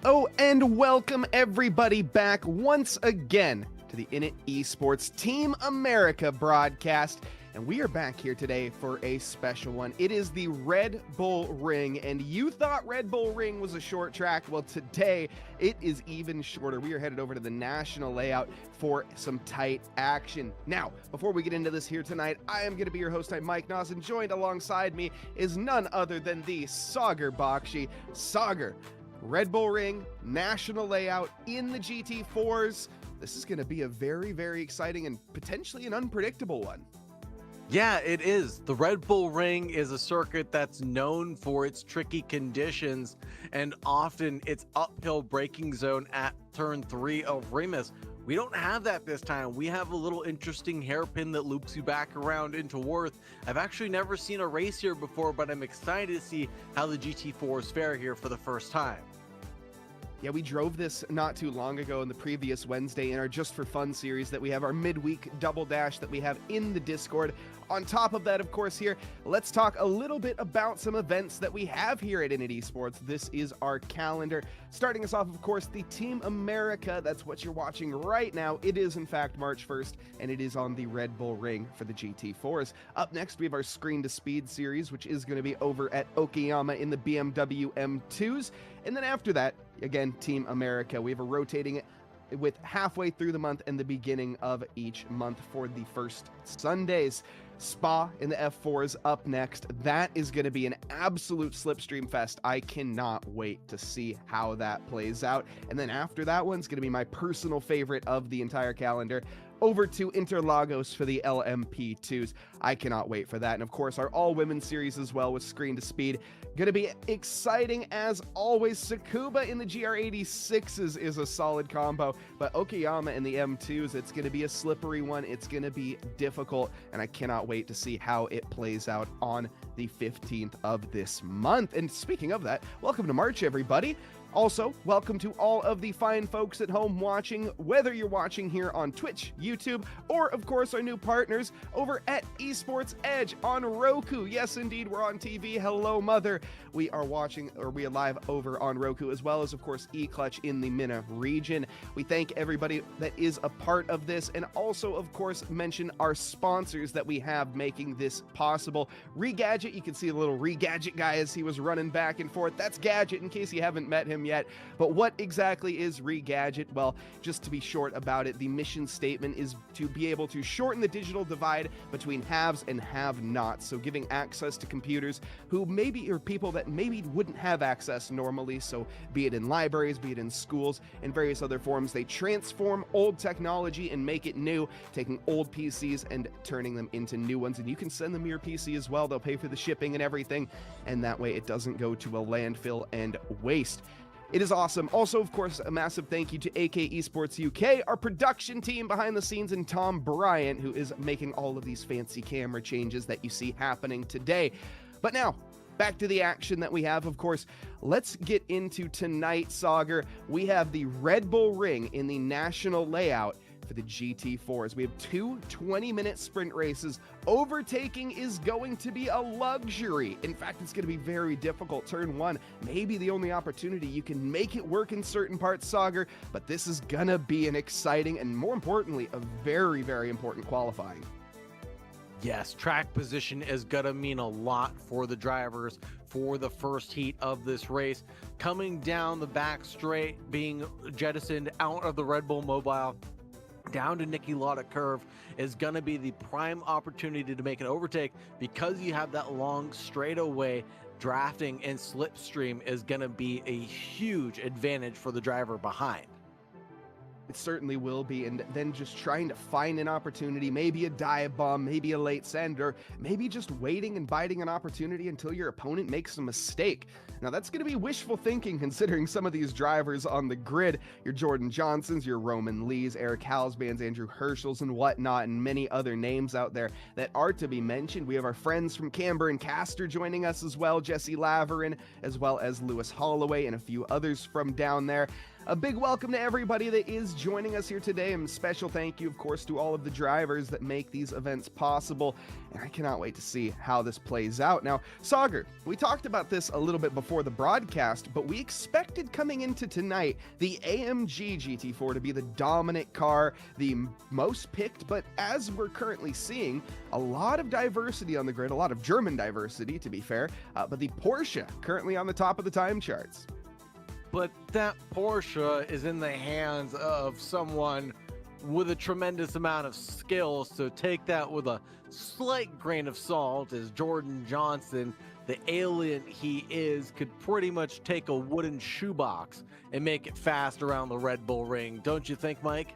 Oh, and welcome everybody back once again to the Init Esports Team America broadcast. And we are back here today for a special one. It is the Red Bull Ring, and you thought Red Bull Ring was a short track. Well, today it is even shorter. We are headed over to the national layout for some tight action. Now, before we get into this here tonight, I am going to be your host. I'm Mike Noss, and joined alongside me is none other than the Sagar Bakshi. Sagar, Red Bull Ring, national layout in the GT4s. This is going to be a very, very exciting and potentially an unpredictable one. Yeah, it is. The Red Bull Ring is a circuit that's known for its tricky conditions and often its uphill braking zone at turn 3 of Remus. We don't have that this time. We have a little interesting hairpin that loops you back around into Worth. I've actually never seen a race here before, but I'm excited to see how the GT4s fare here for the first time. Yeah, we drove this not too long ago in the previous Wednesday in our Just for Fun series that we have, our midweek double dash that we have in the Discord. On top of that, of course, here, let's talk a little bit about some events that we have here at Init Esports. This is our calendar. Starting us off, of course, the Team America. That's what you're watching right now. It is, in fact, March 1st, and it is on the Red Bull Ring for the GT4s. Up next, we have our Screen to Speed series, which is going to be over at Okayama in the BMW M2s. And then after that, again, Team America. We have a rotating it with halfway through the month and the beginning of each month for the first Sundays. Spa in the F4s up next. That is going to be an absolute slipstream fest. I cannot wait to see how that plays out. And then after that one's going to be my personal favorite of the entire calendar, over to Interlagos for the LMP2s. I cannot wait for that. And of course, our all-women series as well with Screen to Speed. Going to be exciting as always. Tsukuba in the GR86s is a solid combo, but Okayama in the M2s, it's going to be a slippery one. It's going to be difficult, and I cannot wait to see how it plays out on the 15th of this month. And speaking of that, welcome to March, everybody. Also, welcome to all of the fine folks at home watching, whether you're watching here on Twitch, YouTube, or of course our new partners over at Esports Edge on Roku. Yes, indeed, we're on TV. Hello, mother. We are watching, or we are live over on Roku, as well as, of course, eClutch in the MENA region. We thank everybody that is a part of this, and also, of course, mention our sponsors that we have making this possible. Regadget, you can see a little Regadget guy as he was running back and forth. That's Gadget, in case you haven't met him yet. But what exactly is Regadget? Well, just to be short about it, the mission statement is to be able to shorten the digital divide between haves and have-nots. So giving access to computers who maybe are people that maybe wouldn't have access normally. So be it in libraries, be it in schools, and various other forms, they transform old technology and make it new, taking old PCs and turning them into new ones. And you can send them your PC as well. They'll pay for the shipping and everything, and that way it doesn't go to a landfill and waste. It is awesome. Also, of course, a massive thank you to AK Esports UK, our production team behind the scenes, and Tom Bryant, who is making all of these fancy camera changes that you see happening today. But now, back to the action that we have. Of course, let's get into tonight, Sagar. We have the Red Bull Ring in the national layout for the GT4s. We have two 20-minute sprint races. Overtaking is going to be a luxury. In fact, it's going to be very difficult. Turn 1 may be the only opportunity you can make it work in certain parts, Sagar, but this is going to be an exciting and, more importantly, a very, very important qualifying. Yes, track position is going to mean a lot for the drivers for the first heat of this race. Coming down the back straight, being jettisoned out of the Red Bull Mobile down to Niki Lauda curve is going to be the prime opportunity to make an overtake, because you have that long straightaway. Drafting and slipstream is going to be a huge advantage for the driver behind. It certainly will be, and then just trying to find an opportunity, maybe a dive bomb, maybe a late send, or maybe just waiting and biding an opportunity until your opponent makes a mistake. Now, that's going to be wishful thinking, considering some of these drivers on the grid, your Jordan Johnsons, your Roman Lees, Eric Halsbands, Andrew Herschels, and whatnot, and many other names out there that are to be mentioned. We have our friends from Camber and Castor joining us as well, Jesse Laverin, as well as Lewis Holloway, and a few others from down there. A big welcome to everybody that is joining us here today, and special thank you, of course, to all of the drivers that make these events possible. And I cannot wait to see how this plays out. Now, Sauger, we talked about this a little bit before the broadcast, but we expected coming into tonight the AMG GT4 to be the dominant car, the most picked, but as we're currently seeing, a lot of diversity on the grid, a lot of German diversity, to be fair, but the Porsche currently on the top of the time charts. But that Porsche is in the hands of someone with a tremendous amount of skill, so take that with a slight grain of salt, as Jordan Johnson, the alien he is, could pretty much take a wooden shoebox and make it fast around the Red Bull Ring. Don't you think, Mike?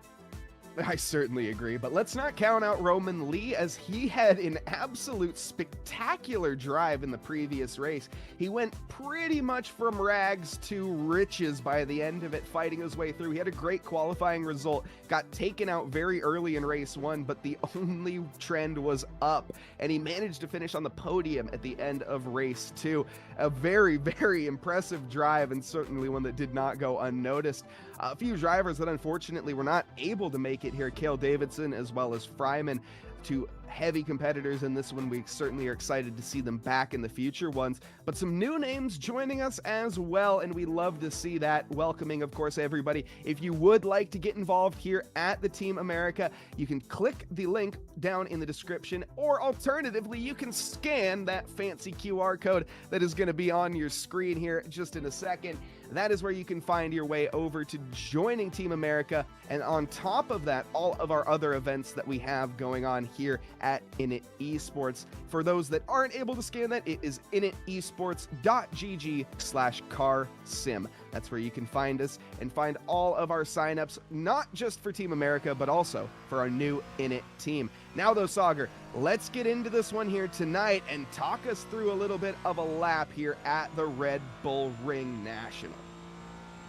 I certainly agree, but let's not count out Roman Lee, as he had an absolute spectacular drive in the previous race. He went pretty much from rags to riches by the end of it, fighting his way through. He had a great qualifying result, got taken out very early in race 1, but the only trend was up, and he managed to finish on the podium at the end of race 2. A very, very impressive drive, and certainly one that did not go unnoticed. A few drivers that unfortunately were not able to make it here, Cale Davidson as well as Fryman, two heavy competitors in this one. We certainly are excited to see them back in the future ones, but some new names joining us as well, and we love to see that. Welcoming, of course, everybody. If you would like to get involved here at the Team America, you can click the link down in the description, or alternatively, you can scan that fancy QR code that is going to be on your screen here just in a second. That is where you can find your way over to joining Team America, and on top of that, all of our other events that we have going on here at Init Esports. For those that aren't able to scan that, it is initesports.gg/carsim. That's where you can find us and find all of our signups, not just for Team America, but also for our new Init team. Now though, Sauger, let's get into this one here tonight and talk us through a little bit of a lap here at the Red Bull Ring National.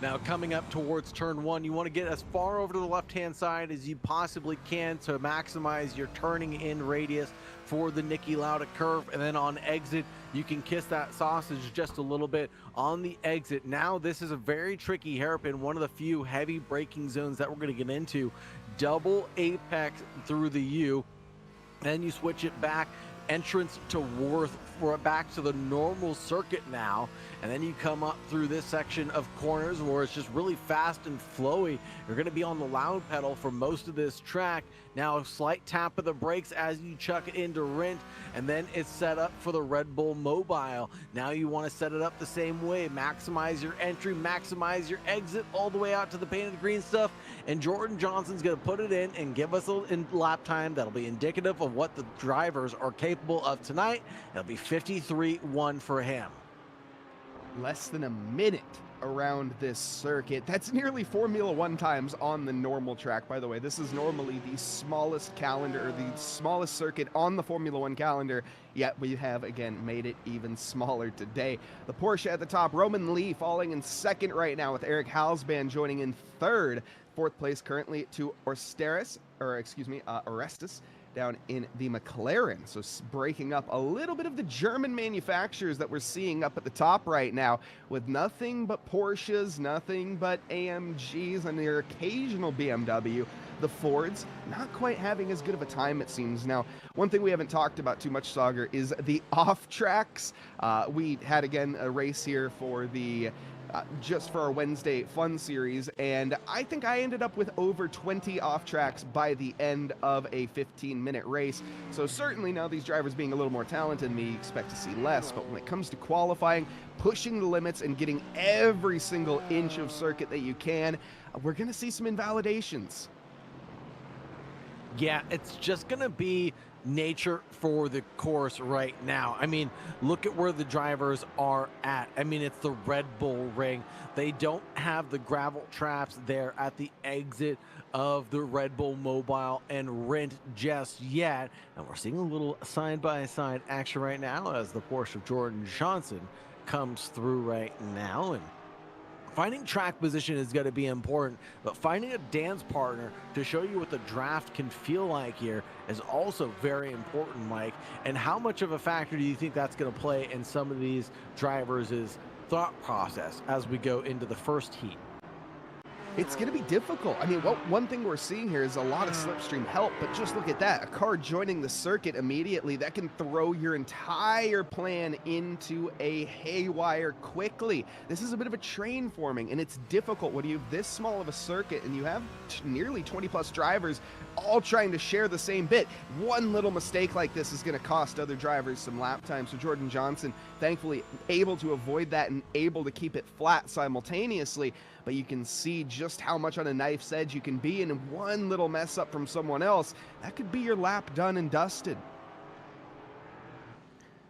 Now, coming up towards turn 1, you want to get as far over to the left-hand side as you possibly can to maximize your turning in radius for the Niki Lauda curve. And then on exit, you can kiss that sausage just a little bit on the exit. Now, this is a very tricky hairpin, one of the few heavy braking zones that we're going to get into. Double apex through the U. Then you switch it back, entrance to Worth, for back to the normal circuit now, and then you come up through this section of corners where it's just really fast and flowy. You're going to be on the loud pedal for most of this track. Now a slight tap of the brakes as you chuck it into Rindt, and then it's set up for the Red Bull Mobile. Now you want to set it up the same way, maximize your entry, maximize your exit all the way out to the painted green stuff, and Jordan Johnson's going to put it in and give us a lap time that'll be indicative of what the drivers are capable of tonight. It'll be 53.1 for him. Less than a minute around this circuit. That's nearly Formula One times on the normal track, by the way. This is normally the smallest calendar, or the smallest circuit on the Formula One calendar, yet we have, again, made it even smaller today. The Porsche at the top, Roman Lee falling in second right now, with Eric Halsband joining in third. Fourth place currently to Orestes down in the McLaren. So breaking up a little bit of the German manufacturers that we're seeing up at the top right now, with nothing but Porsches, nothing but AMGs, and their occasional BMW. The Fords not quite having as good of a time, it seems. Now, one thing we haven't talked about too much, Sauger, is the off tracks. We had, again, a race here for the just for our Wednesday fun series, and I think I ended up with over 20 off tracks by the end of a 15-minute race. So certainly now these drivers being a little more talented, we expect to see less, but when it comes to qualifying, pushing the limits and getting every single inch of circuit that you can, we're going to see some invalidations. Yeah, it's just going to be nature for the course right now. I mean, look at where the drivers are at. I mean, it's the Red Bull Ring. They don't have the gravel traps there at the exit of the Red Bull Mobile and Rindt just yet. And we're seeing a little side-by-side action right now as the Porsche of Jordan Johnson comes through right now. And finding track position is going to be important, but finding a dance partner to show you what the draft can feel like here is also very important, Mike. And how much of a factor do you think that's going to play in some of these drivers' thought process as we go into the first heat? It's going to be difficult. I mean, one thing we're seeing here is a lot of slipstream help, but just look at that. A car joining the circuit immediately, that can throw your entire plan into a haywire quickly. This is a bit of a train forming, and it's difficult when you have this small of a circuit and you have nearly 20 plus drivers all trying to share the same bit. One little mistake like this is going to cost other drivers some lap time. So Jordan Johnson, thankfully, able to avoid that and able to keep it flat simultaneously. But you can see just how much on a knife's edge you can be, and one little mess up from someone else, that could be your lap done and dusted.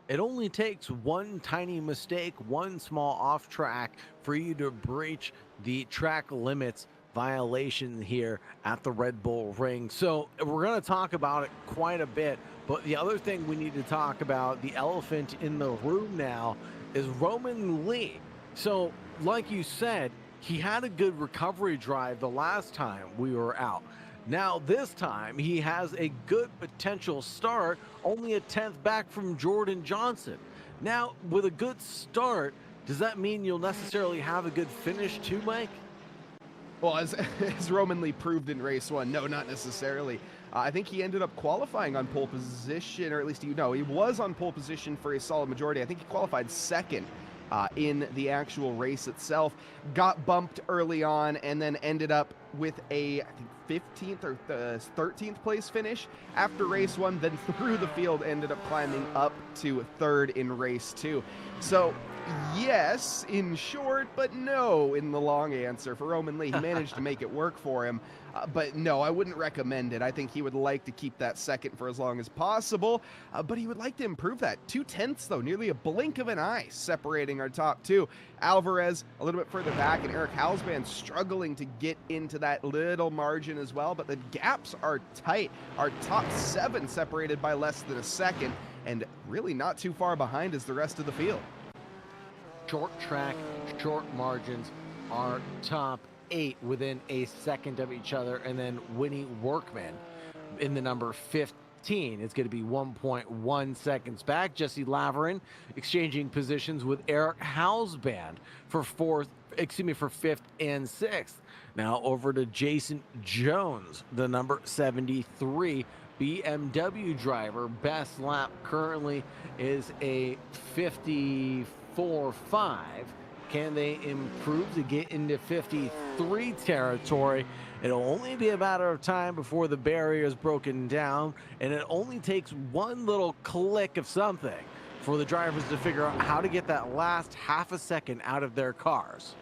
It only takes one tiny mistake, one small off track for you to breach the track limits violation here at the Red Bull Ring. So we're going to talk about it quite a bit, but the other thing we need to talk about, the elephant in the room now, is Roman Lee. So like you said, he had a good recovery drive the last time we were out. Now this time he has a good potential start, only a 10th back from Jordan Johnson. Now with a good start, does that mean you'll necessarily have a good finish too, Mike? Well, as Roman Lee proved in race one, no, not necessarily. I think he ended up qualifying on pole position, or at least, he was on pole position for a solid majority. I think he qualified second in the actual race itself, got bumped early on, and then ended up with a, I think, 15th or 13th place finish after race one, then through the field ended up climbing up to third in race two. So yes, in short, but no in the long answer for Roman Lee. He managed to make it work for him, but no, I wouldn't recommend it. I think he would like to keep that second for as long as possible, but he would like to improve that. 2/10 though, nearly a blink of an eye separating our top two. Alvarez a little bit further back, and Eric Halsband struggling to get into that little margin as well, but the gaps are tight. Our top 7 separated by less than a second, and really not too far behind is the rest of the field. Short track, short margins, our top 8 within a second of each other, and then Winnie Workman in the number 15 is going to be 1.1 seconds back. Jesse Laverin exchanging positions with Eric Halsband for 5th and 6th. Now over to Jason Jones, the number 73 BMW driver. Best lap currently is a 54.5. Can they improve to get into 53 territory? It'll only be a matter of time before the barrier is broken down, and it only takes one little click of something for the drivers to figure out how to get that last half a second out of their cars.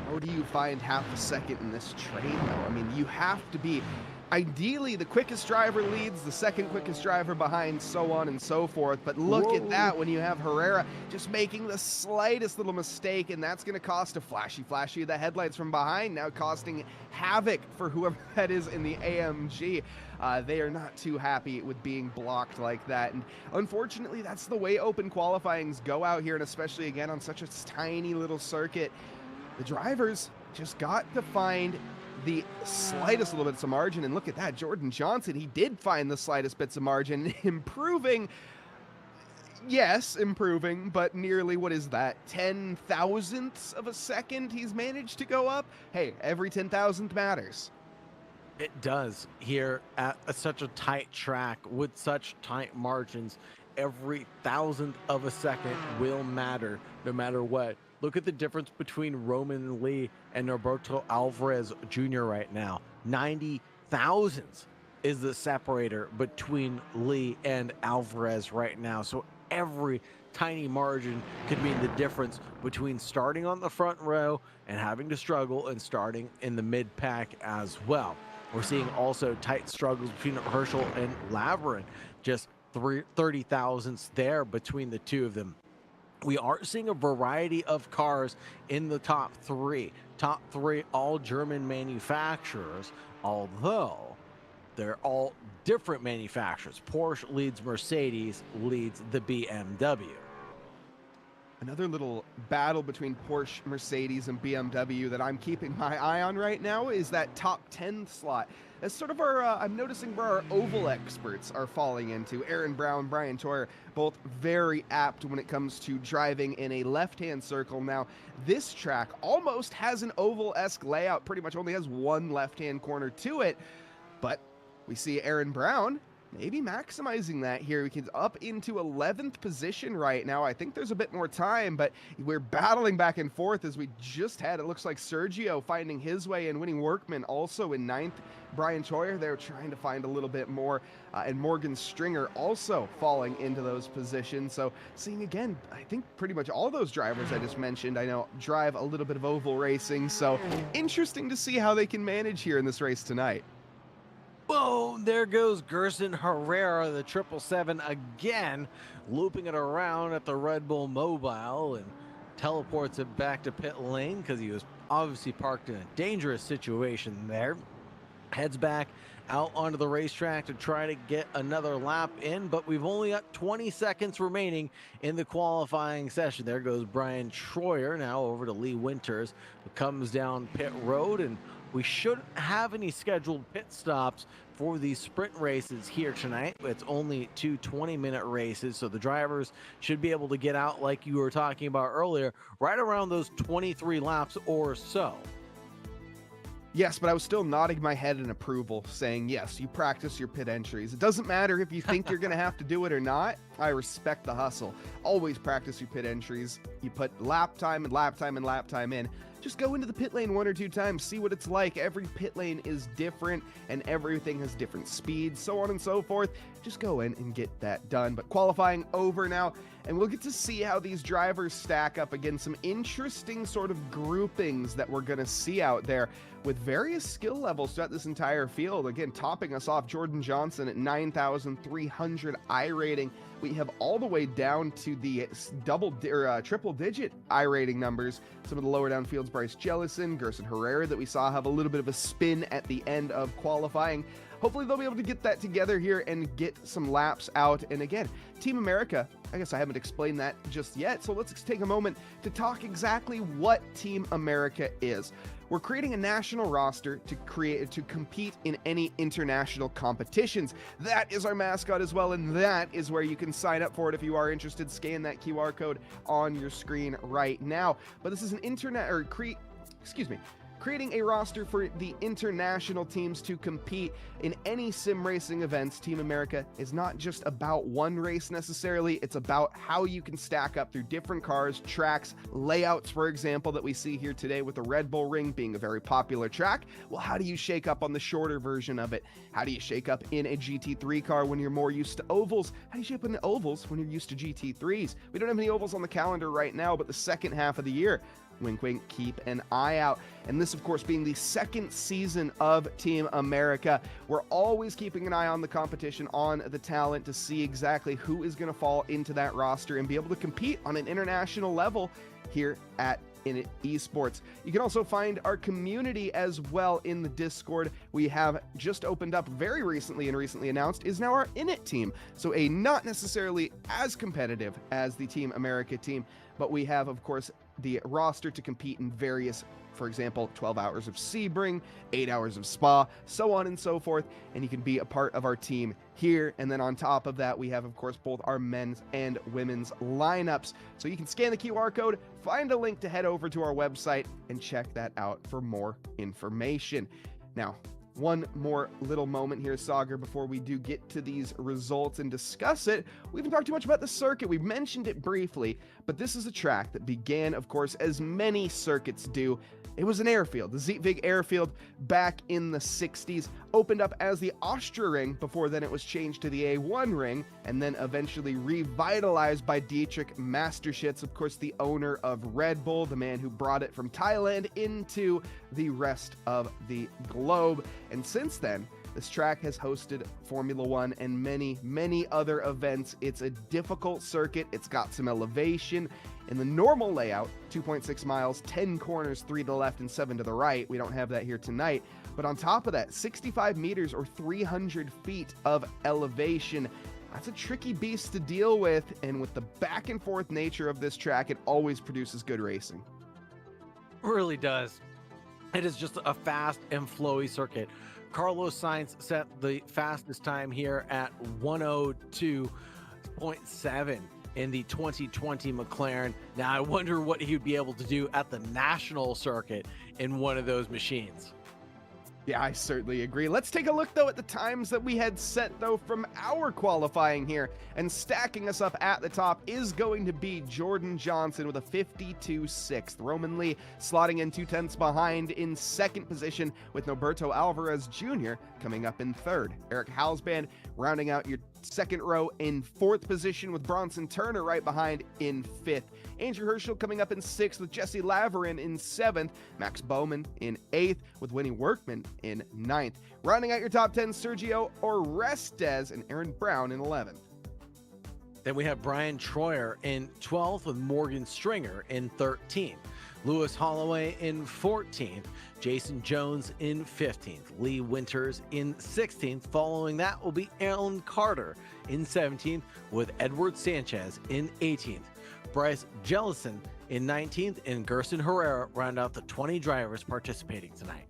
How do you find half a second in this train, though? I mean, you have to be, ideally, the quickest driver leads, the second quickest driver behind, so on and so forth. But look at that when you have Herrera just making the slightest little mistake, and that's going to cost a flashy the headlights from behind, now costing havoc for whoever that is in the AMG. They are not too happy with being blocked like that, and unfortunately, that's the way open qualifyings go out here, and especially again on such a tiny little circuit. The drivers just got to find the slightest little bits of margin, and look at that, Jordan Johnson, he did find the slightest bits of margin, improving, yes, improving, but nearly, what is that, 10 thousandths of a second he's managed to go up? Hey, every 10,000th matters. It does here at such a tight track with such tight margins. Every thousandth of a second will matter no matter what. Look at the difference between Roman Lee and Roberto Alvarez Jr. right now. 90 thousandths is the separator between Lee and Alvarez right now. So every tiny margin could mean the difference between starting on the front row and having to struggle and starting in the mid pack as well. We're seeing also tight struggles between Herschel and Laverin, just 30 thousandths there between the two of them. We are seeing a variety of cars in the top 3. Top 3 all German manufacturers, although they're all different manufacturers. Porsche leads Mercedes, leads the BMW. Another little battle between Porsche, Mercedes, and BMW that I'm keeping my eye on right now is that top 10 slot. as sort of our, I'm noticing where our oval experts are falling into. Aaron Brown, Brian Toyer, both very apt when it comes to driving in a left-hand circle. Now, this track almost has an oval-esque layout, pretty much only has one left-hand corner to it, but we see Aaron Brown maybe maximizing that here. We can up into 11th position right now. I think there's a bit more time, but we're battling back and forth as we just had, it looks like Sergio finding his way and winning. Workman also in 9th. Brian Toyer there trying to find a little bit more, and Morgan Stringer also falling into those positions. So seeing again, I think pretty much all those drivers I just mentioned, I know drive a little bit of oval racing. So interesting to see how they can manage here in this race tonight. Boom! There goes Gerson Herrera, the 777 again, looping it around at the Red Bull Mobile and teleports it back to pit lane because he was obviously parked in a dangerous situation there. Heads back out onto the racetrack to try to get another lap in, but we've only got 20 seconds remaining in the qualifying session. There goes Brian Troyer now over to Lee Winters, who comes down pit road, and we shouldn't have any scheduled pit stops for these sprint races here tonight. It's only two 20-minute races, so the drivers should be able to get out, like you were talking about earlier, right around those 23 laps or so. Yes, but I was still nodding my head in approval, saying, yes, you practice your pit entries. It doesn't matter if you think you're going to have to do it or not. I respect the hustle. Always practice your pit entries. You put lap time and lap time and lap time in. Just go into the pit lane 1 or 2 times, see what it's like. Every pit lane is different and everything has different speeds, so on and so forth. Just go in and get that done. But qualifying over now, and we'll get to see how these drivers stack up against some interesting sort of groupings that we're going to see out there with various skill levels throughout this entire field. Again, topping us off, Jordan Johnson at 9,300 I rating. We have all the way down to the triple digit I rating numbers. Some of the lower down fields, Bryce Jellison, Gerson Herrera that we saw have a little bit of a spin at the end of qualifying. Hopefully they'll be able to get that together here and get some laps out. And again, Team America, I guess I haven't explained that just yet, so let's take a moment to talk exactly what Team America is. We're creating a national roster to compete in any international competitions. That is our mascot as well, and that is where you can sign up for it if you are interested. Scan that QR code on your screen right now. But this is an creating a roster for the international teams to compete in any sim racing events. Team America is not just about one race necessarily, it's about how you can stack up through different cars, tracks, layouts, for example, that we see here today with the Red Bull Ring being a very popular track. Well, how do you shake up on the shorter version of it? How do you shake up in a GT3 car when you're more used to ovals? How do you shake up in the ovals when you're used to GT3s? We don't have any ovals on the calendar right now, but the second half of the year, wink, wink, keep an eye out. And this, of course, being the second season of Team America, we're always keeping an eye on the competition, on the talent to see exactly who is going to fall into that roster and be able to compete on an international level here at Esports. You can also find our community as well in the Discord. We have just opened up very recently and recently announced is now our Init team. So a not necessarily as competitive as the Team America team, but we have, of course, the roster to compete in various, for example, 12 hours of Sebring, 8 hours of Spa, so on and so forth, and you can be a part of our team here. And then on top of that, we have, of course, both our men's and women's lineups. So you can scan the QR code, find a link to head over to our website, and check that out for more information. Now, one more little moment here, Sagar, before we do get to these results and discuss it. We haven't talked too much about the circuit. We've mentioned it briefly, but this is a track that began, of course, as many circuits do. It was an airfield, the Zitvig airfield back in the 60s, opened up as the Austria Ring. Before then it was changed to the A1 Ring, and then eventually revitalized by Dietrich Masterschitz, of course, the owner of Red Bull, the man who brought it from Thailand into the rest of the globe. And since then, this track has hosted Formula One and many, many other events. It's a difficult circuit. It's got some elevation. In the normal layout, 2.6 miles, 10 corners, 3 to the left and 7 to the right. We don't have that here tonight. But on top of that, 65 meters or 300 feet of elevation. That's a tricky beast to deal with. And with the back and forth nature of this track, it always produces good racing. It really does. It is just a fast and flowy circuit Carlos Sainz set the fastest time here at 102.7 in the 2020 McLaren. Now, I wonder what he'd be able to do at the national circuit in one of those machines. Yeah, I certainly agree. Let's take a look, though, at the times that we had set, though, from our qualifying here. And stacking us up at the top is going to be Jordan Johnson with a 52.6. Roman Lee slotting in 2/10 behind in second position, with Norberto Alvarez Jr. coming up in third. Eric Halsband rounding out your second row in fourth position, with Bronson Turner right behind in fifth. Andrew Herschel coming up in sixth, with Jesse Laverin in seventh. Max Bowman in eighth, with Winnie Workman in ninth. Rounding out your top 10, Sergio Orestes and Aaron Brown in 11th. Then we have Brian Troyer in 12th, with Morgan Stringer in 13th. Lewis Holloway in 14th, Jason Jones in 15th, Lee Winters in 16th. Following that will be Alan Carter in 17th, with Edward Sanchez in 18th. Bryce Jellison in 19th, and Gerson Herrera round out the 20 drivers participating tonight.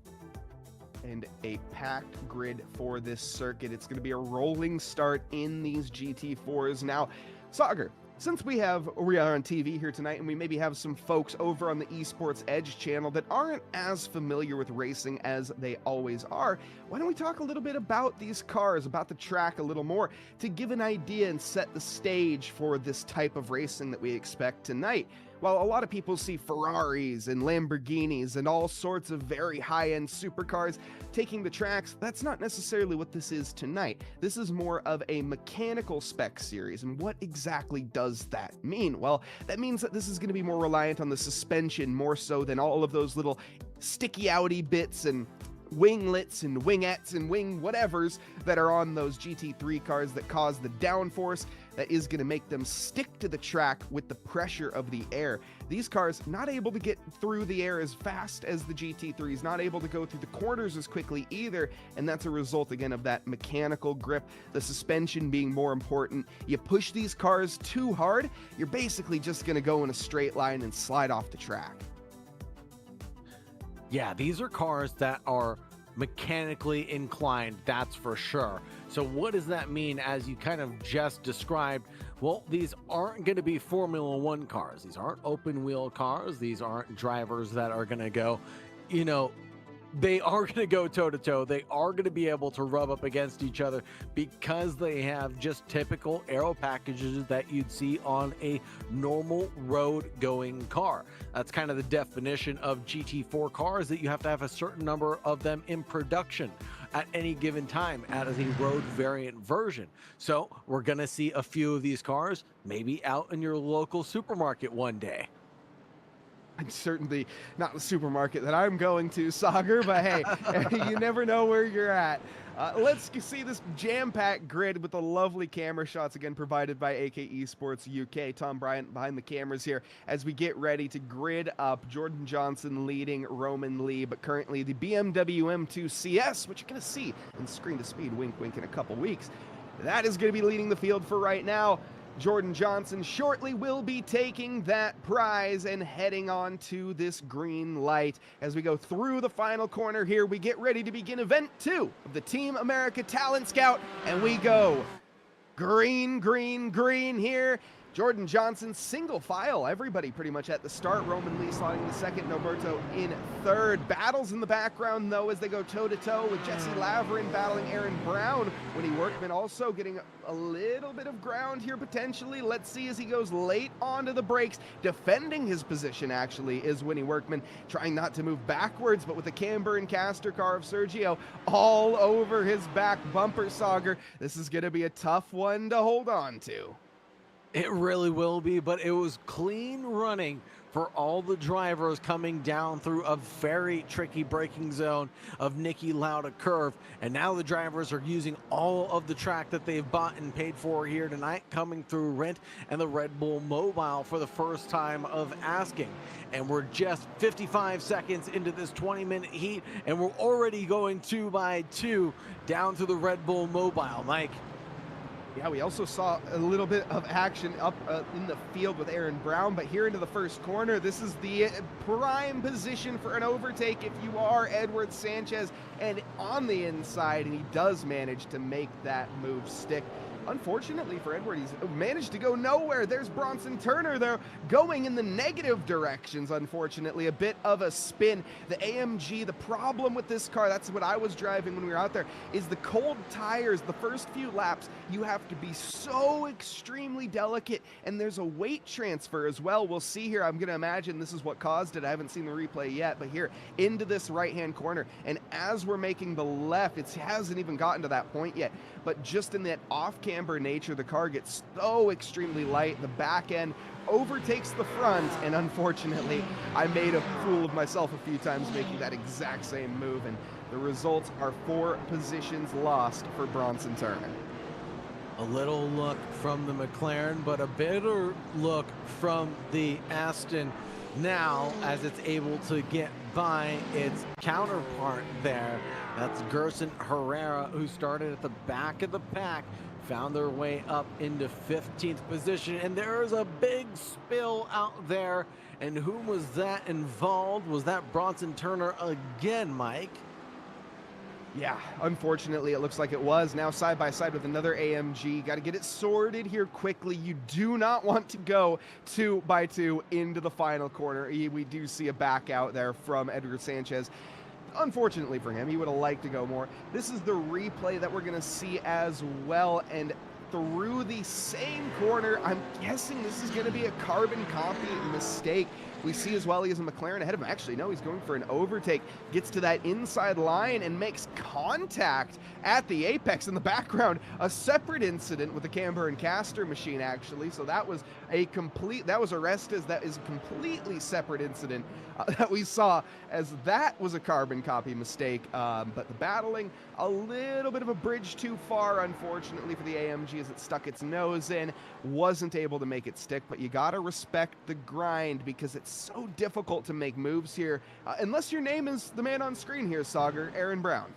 And a packed grid for this circuit. It's going to be a rolling start in these GT4s. Now, Sagar, since we are on TV here tonight, and we maybe have some folks over on the Esports Edge channel that aren't as familiar with racing as they always are, why don't we talk a little bit about these cars, about the track a little more, to give an idea and set the stage for this type of racing that we expect tonight. While a lot of people see Ferraris and Lamborghinis and all sorts of very high-end supercars taking the tracks, that's not necessarily what this is tonight. This is more of a mechanical spec series. And what exactly does that mean? Well, that means that this is going to be more reliant on the suspension more so than all of those little sticky outy bits and winglets and wingettes and wing whatevers that are on those GT3 cars that cause the downforce that is going to make them stick to the track with the pressure of the air. These cars not able to get through the air as fast as the GT3s, not able to go through the corners as quickly either, and that's a result again of that mechanical grip, the suspension being more important. You push these cars too hard, you're basically just going to go in a straight line and slide off the track. Yeah, these are cars that are mechanically inclined, that's for sure. So what does that mean as you kind of just described? Well, these aren't going to be Formula One cars. These aren't open wheel cars. These aren't drivers that are going to go, they are going to go toe-to-toe. They are going to be able to rub up against each other because they have just typical aero packages that you'd see on a normal road-going car. That's kind of the definition of GT4 cars, that you have to have a certain number of them in production at any given time as a road variant version. So we're going to see a few of these cars maybe out in your local supermarket one day. And certainly not the supermarket that I'm going to, Sagar, but hey, you never know where you're at. Let's see this jam-packed grid with the lovely camera shots, again provided by AK Esports UK. Tom Bryant behind the cameras here as we get ready to grid up. Jordan Johnson leading Roman Lee, but currently the BMW M2 CS, which you're going to see in screen to speed, wink wink, in a couple weeks. That is going to be leading the field for right now. Jordan Johnson shortly will be taking that prize and heading on to this green light. As we go through the final corner here, we get ready to begin event 2 of the Team America Talent Scout, and we go green, green, green here. Jordan Johnson, single file, everybody pretty much at the start. Roman Lee slotting the second, Norberto in third. Battles in the background, though, as they go toe-to-toe with Jesse Laverin battling Aaron Brown. Winnie Workman also getting a little bit of ground here, potentially. Let's see as he goes late onto the brakes. Defending his position, actually, is Winnie Workman, trying not to move backwards, but with the camber and caster car of Sergio all over his back bumper, Sagar. This is going to be a tough one to hold on to. It really will be, but it was clean running for all the drivers coming down through a very tricky braking zone of Niki Lauda curve. And now the drivers are using all of the track that they've bought and paid for here tonight, coming through Rent and the Red Bull Mobile for the first time of asking. And we're just 55 seconds into this 20-minute heat, and we're already going 2 by 2 down to the Red Bull Mobile. Mike. Yeah, we also saw a little bit of action up in the field with Aaron Brown, but here into the first corner, this is the prime position for an overtake if you are Edward Sanchez, and on the inside, and he does manage to make that move stick. Unfortunately for Edward, he's managed to go nowhere. There's Bronson Turner, though, going in the negative directions, unfortunately. A bit of a spin. The AMG, the problem with this car, that's what I was driving when we were out there, is the cold tires. The first few laps, you have to be so extremely delicate, and there's a weight transfer as well. We'll see here. I'm going to imagine this is what caused it. I haven't seen the replay yet, but here, into this right-hand corner, and as we're making the left, it hasn't even gotten to that point yet, but just in that off-camber nature, the car gets so extremely light. The back end overtakes the front, and unfortunately, I made a fool of myself a few times making that exact same move, and the results are 4 positions lost for Bronson Turner. A little look from the McLaren, but a better look from the Aston now as it's able to get by its counterpart there. That's Gerson Herrera, who started at the back of the pack, found their way up into 15th position, and there is a big spill out there. And who was that involved? Was that Bronson Turner again, Mike? Yeah, unfortunately, it looks like it was. Now side by side with another AMG. Got to get it sorted here quickly. You do not want to go 2 by 2 into the final corner. We do see a back out there from Edgar Sanchez. Unfortunately for him, he would have liked to go more. This is the replay that we're going to see as well, and through the same corner, I'm guessing this is going to be a carbon copy mistake. We see as well he has a McLaren ahead of him. Actually, no, he's going for an overtake. Gets to that inside line and makes contact at the apex. In the background, a separate incident with the camber and caster machine, actually. So that was a Orestes. That is a completely separate incident that we saw, as that was a carbon copy mistake. But the battling, a little bit of a bridge too far, unfortunately, for the AMG, as it stuck its nose in. Wasn't able to make it stick, but you gotta respect the grind, because it's so difficult to make moves here, unless your name is the man on screen here, Sauger, Aaron Brown.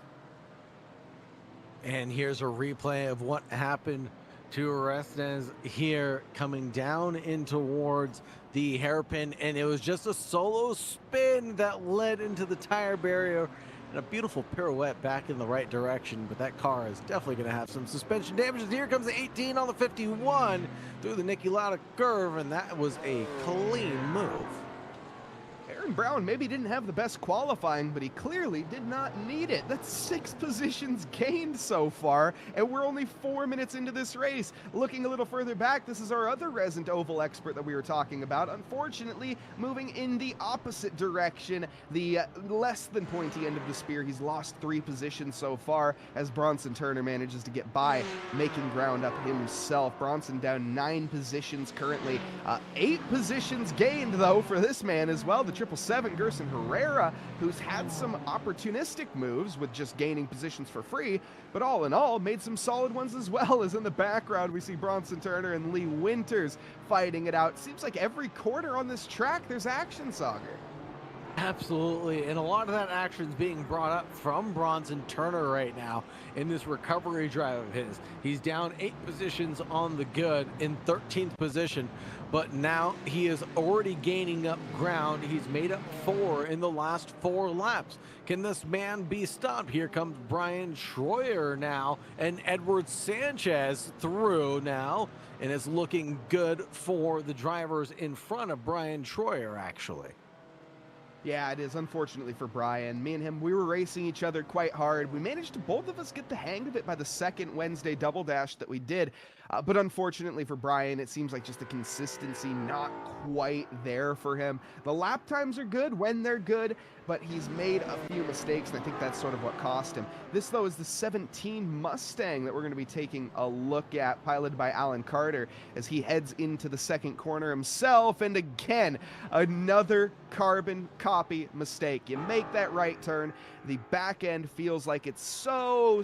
And here's a replay of what happened to Orestes here, coming down in towards the hairpin, and it was just a solo spin that led into the tire barrier, and a beautiful pirouette back in the right direction. But that car is definitely going to have some suspension damages. Here comes the 18 on the 51 through the Niki Lauda curve, and that was a clean move. Aaron Brown maybe didn't have the best qualifying, but he clearly did not need it. That's 6 positions gained so far, and we're only 4 minutes into this race. Looking a little further back, this is our other resident oval expert that we were talking about. Unfortunately, moving in the opposite direction, the less than pointy end of the spear. He's lost 3 positions so far, as Bronson Turner manages to get by, making ground up himself. Bronson down 9 positions currently. 8 positions gained, though, for this man as well. The 777 Gerson Herrera, who's had some opportunistic moves with just gaining positions for free, but all in all made some solid ones as well. As in the background we see Bronson Turner and Lee Winters fighting it out. Seems like every corner on this track there's action, Sauger. Absolutely, and a lot of that action is being brought up from Bronson Turner right now in this recovery drive of his. He's down 8 positions on the good in 13th position, but now he is already gaining up ground. He's made up 4 in the last 4 laps. Can this man be stopped? Here comes Brian Schroyer now, and Edward Sanchez through now, and it's looking good for the drivers in front of Brian Schroyer, actually. Yeah, it is, unfortunately for Brian. Me and him, we were racing each other quite hard. We managed to both of us get the hang of it by the second Wednesday double dash that we did. But unfortunately for Brian, it seems like just the consistency not quite there for him. The lap times are good when they're good, but he's made a few mistakes, and I think that's sort of what cost him. This, though, is the 17 Mustang that we're going to be taking a look at, piloted by Alan Carter, as he heads into the second corner himself. And again, another carbon copy mistake. You make that right turn, the back end feels like it's so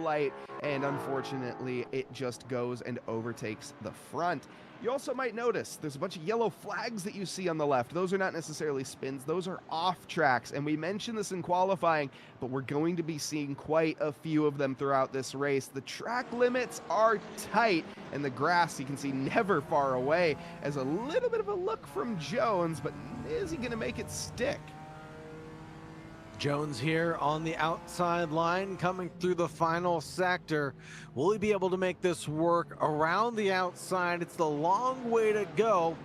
light, and unfortunately it just goes and overtakes the front. You also might notice there's a bunch of yellow flags that you see on the left. Those are not necessarily spins, those are off tracks, and we mentioned this in qualifying, but we're going to be seeing quite a few of them throughout this race. The track limits are tight, and the grass, you can see, never far away, as a little bit of a look from Jones, but is he going to make it stick? Jones here on the outside line coming through the final sector. Will he be able to make this work around the outside? It's the long way to go,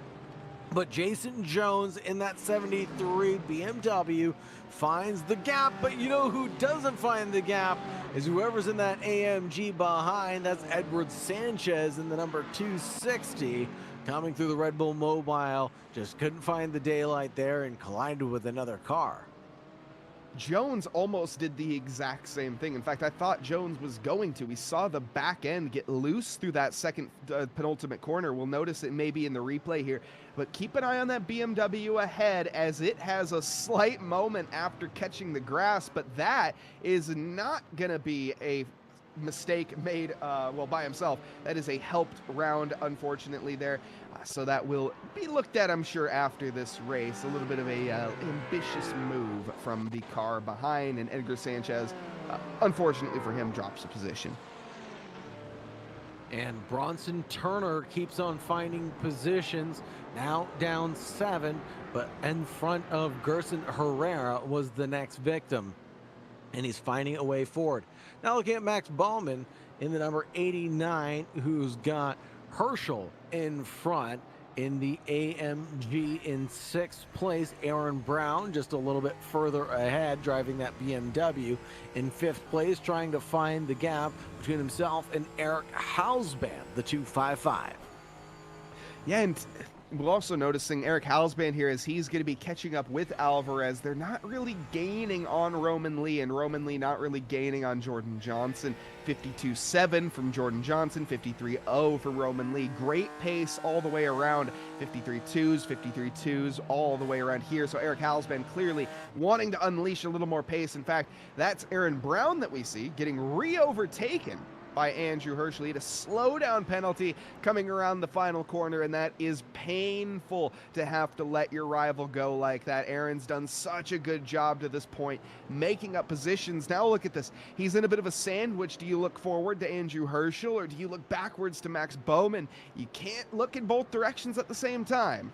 but Jason Jones in that 73 BMW finds the gap. But you know who doesn't find the gap is whoever's in that AMG behind. That's Edward Sanchez in the number 260 coming through the Red Bull Mobile. Just couldn't find the daylight there and collided with another car. Jones almost did the exact same thing. In fact, I thought Jones was going to. We saw the back end get loose through that second penultimate corner. We'll notice it maybe in the replay here, but keep an eye on that BMW ahead as it has a slight moment after catching the grass, but that is not going to be a mistake made well by himself. That is a helped round, unfortunately, there. So that will be looked at, I'm sure, after this race. A little bit of a ambitious move from the car behind, and Edgar Sanchez, unfortunately for him, drops a position. And Bronson Turner keeps on finding positions, now down 7, but in front of Gerson Herrera was the next victim, and he's finding a way forward. Now looking at Max Baumann in the number 89, who's got Herschel in front in the AMG in 6th place. Aaron Brown just a little bit further ahead, driving that BMW in 5th place, trying to find the gap between himself and Eric Hausband, the 255. Yeah, and we're also noticing Eric Hausband here as he's going to be catching up with Alvarez. They're not really gaining on Roman Lee, and Roman Lee not really gaining on Jordan Johnson. 52.7 from Jordan Johnson, 53.0 for Roman Lee. Great pace all the way around. 53.2s, 53.2s all the way around here. So Eric Hausband clearly wanting to unleash a little more pace. In fact, that's Aaron Brown that we see getting re-overtaken by Andrew Herschel. He had a slowdown penalty coming around the final corner, and that is painful to have to let your rival go like that. Aaron's done such a good job to this point, making up positions. Now look at this. He's in a bit of a sandwich. Do you look forward to Andrew Herschel, or do you look backwards to Max Baumann? You can't look in both directions at the same time.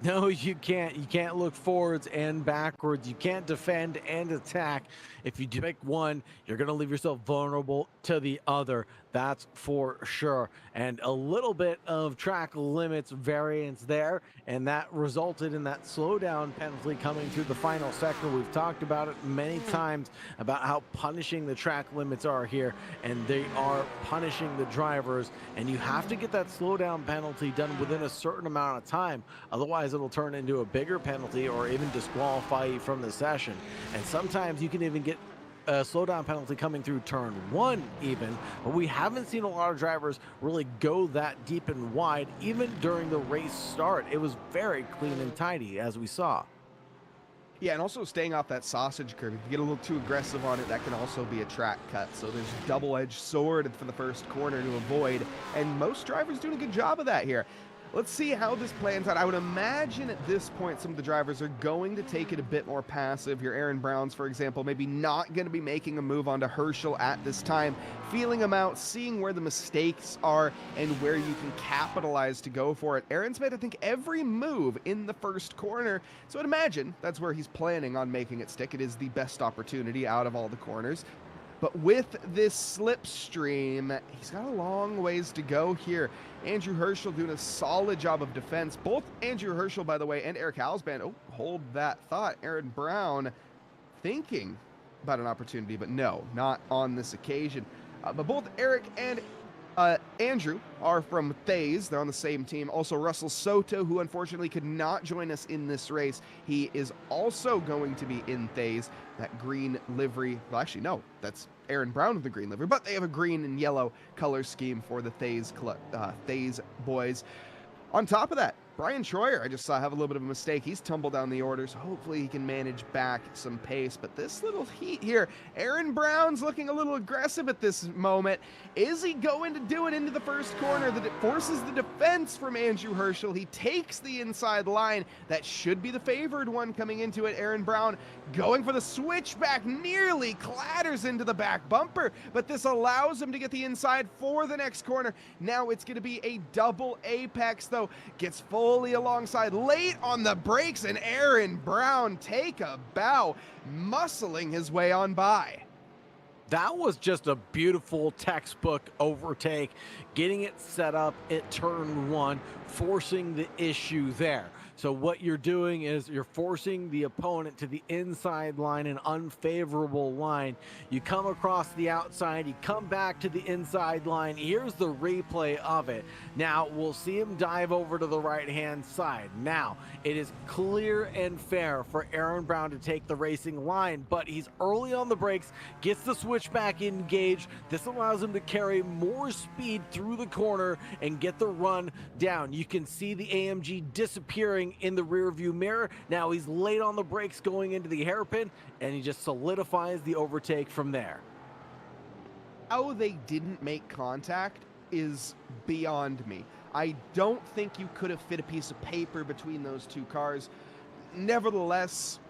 No, you can't. You can't look forwards and backwards. You can't defend and attack. If you do pick one, you're going to leave yourself vulnerable to the other. That's for sure. And a little bit of track limits variance there, and that resulted in that slowdown penalty coming through the final sector. We've talked about it many times about how punishing the track limits are here, and they are punishing the drivers, and you have to get that slowdown penalty done within a certain amount of time. Otherwise, it'll turn into a bigger penalty or even disqualify you from the session. And sometimes you can even get a slowdown penalty coming through turn 1 even, but we haven't seen a lot of drivers really go that deep and wide even during the race start. It was very clean and tidy, as we saw. Yeah, and also staying off that sausage curve. If you get a little too aggressive on it, that can also be a track cut. So there's a double-edged sword for the first corner to avoid, and most drivers doing a good job of that here. Let's see how this plans out. I would imagine at this point some of the drivers are going to take it a bit more passive. Your Aaron Browns, for example, maybe not going to be making a move onto Herschel at this time, feeling him out, seeing where the mistakes are and where you can capitalize to go for it. Aaron's made, I think, every move in the first corner, so I'd imagine that's where he's planning on making it stick. It is the best opportunity out of all the corners. But with this slipstream, he's got a long ways to go here. Andrew Herschel doing a solid job of defense. Both Andrew Herschel, by the way, and Eric Hausband, oh, hold that thought. Aaron Brown thinking about an opportunity, but no, not on this occasion. But both Eric and Andrew are from Thays. They're on the same team. Also, Russell Soto, who unfortunately could not join us in this race. He is also going to be in Thays. That green livery. Well, actually, no. That's Aaron Brown with the green livery. But they have a green and yellow color scheme for the Thays boys. On top of that, Brian Troyer, I just saw have a little bit of a mistake. He's tumbled down the order, so hopefully he can manage back some pace. But this little heat here, Aaron Brown's looking a little aggressive at this moment. Is he going to do it into the first corner that forces the defense from Andrew Herschel? He takes the inside line. That should be the favored one coming into it. Aaron Brown going for the switchback, nearly clatters into the back bumper, but this allows him to get the inside for the next corner. Now it's going to be a double apex, though. Gets fully alongside, late on the brakes, and Aaron Brown take a bow, muscling his way on by. That was just a beautiful textbook overtake, getting it set up at turn one, forcing the issue there. So what you're doing is you're forcing the opponent to the inside line, an unfavorable line. You come across the outside, you come back to the inside line. Here's the replay of it. Now we'll see him dive over to the right-hand side. Now it is clear and fair for Aaron Brown to take the racing line, but he's early on the brakes, gets the switchback engaged. This allows him to carry more speed through the corner and get the run down. You can see the AMG disappearing in the rear view mirror. Now he's late on the brakes going into the hairpin, and he just solidifies the overtake from there. How they didn't make contact is beyond me. I don't think you could have fit a piece of paper between those two cars. Nevertheless,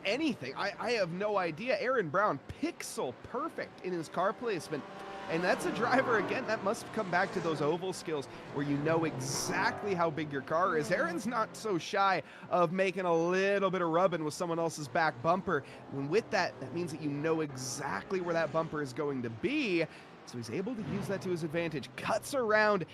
anything. I have no idea. Aaron Brown, pixel perfect in his car placement. And that's a driver, again, that must come back to those oval skills where you know exactly how big your car is. Aaron's not so shy of making a little bit of rubbing with someone else's back bumper. And with that, that means that you know exactly where that bumper is going to be. So he's able to use that to his advantage. Cuts around,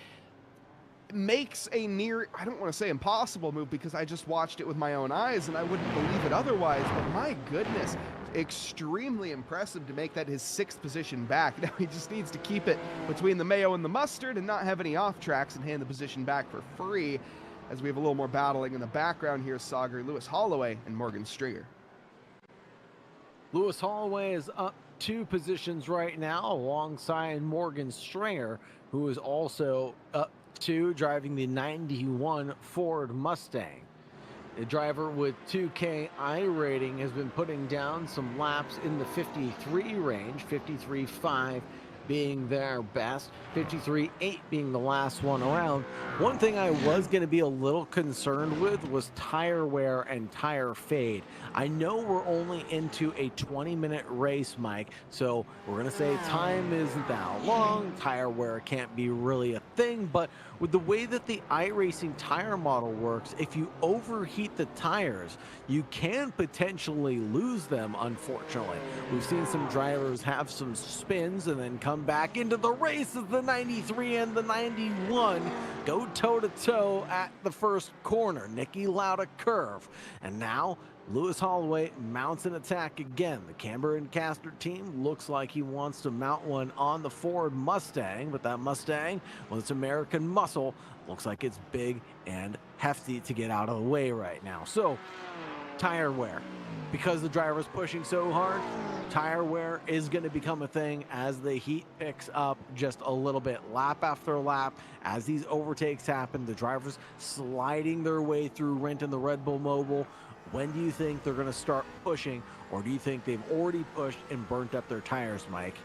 makes a near, I don't want to say impossible move because I just watched it with my own eyes and I wouldn't believe it otherwise, but my goodness, extremely impressive to make that his 6th position back. Now he just needs to keep it between the mayo and the mustard and not have any off tracks and hand the position back for free, as we have a little more battling in the background here. Sauger, Lewis Holloway, and Morgan Stringer. Lewis Holloway is up 2 positions right now alongside Morgan Stringer, who is also up 2, driving the 91 Ford Mustang. A driver with 2K I rating has been putting down some laps in the 53 range, 53.5 being their best, 53.8 being the last one around. One thing I was going to be a little concerned with was tire wear and tire fade. I know we're only into a 20-minute race, Mike, so we're going to say time isn't that long, tire wear can't be really a thing, but with the way that the iRacing tire model works, if you overheat the tires, you can potentially lose them, unfortunately. We've seen some drivers have some spins and then come back into the race as the 93 and the 91 go toe-to-toe at the first corner. Nicky Lauda curve. And now Lewis Holloway mounts an attack again. The Camber and Caster team looks like he wants to mount one on the Ford Mustang, but that Mustang, with its American muscle, looks like it's big and hefty to get out of the way right now. So, tire wear. Because the driver's pushing so hard, tire wear is going to become a thing as the heat picks up just a little bit, lap after lap. As these overtakes happen, the drivers sliding their way through Rent and the Red Bull Mobile. When do you think they're going to start pushing, or do you think they've already pushed and burnt up their tires, Mike?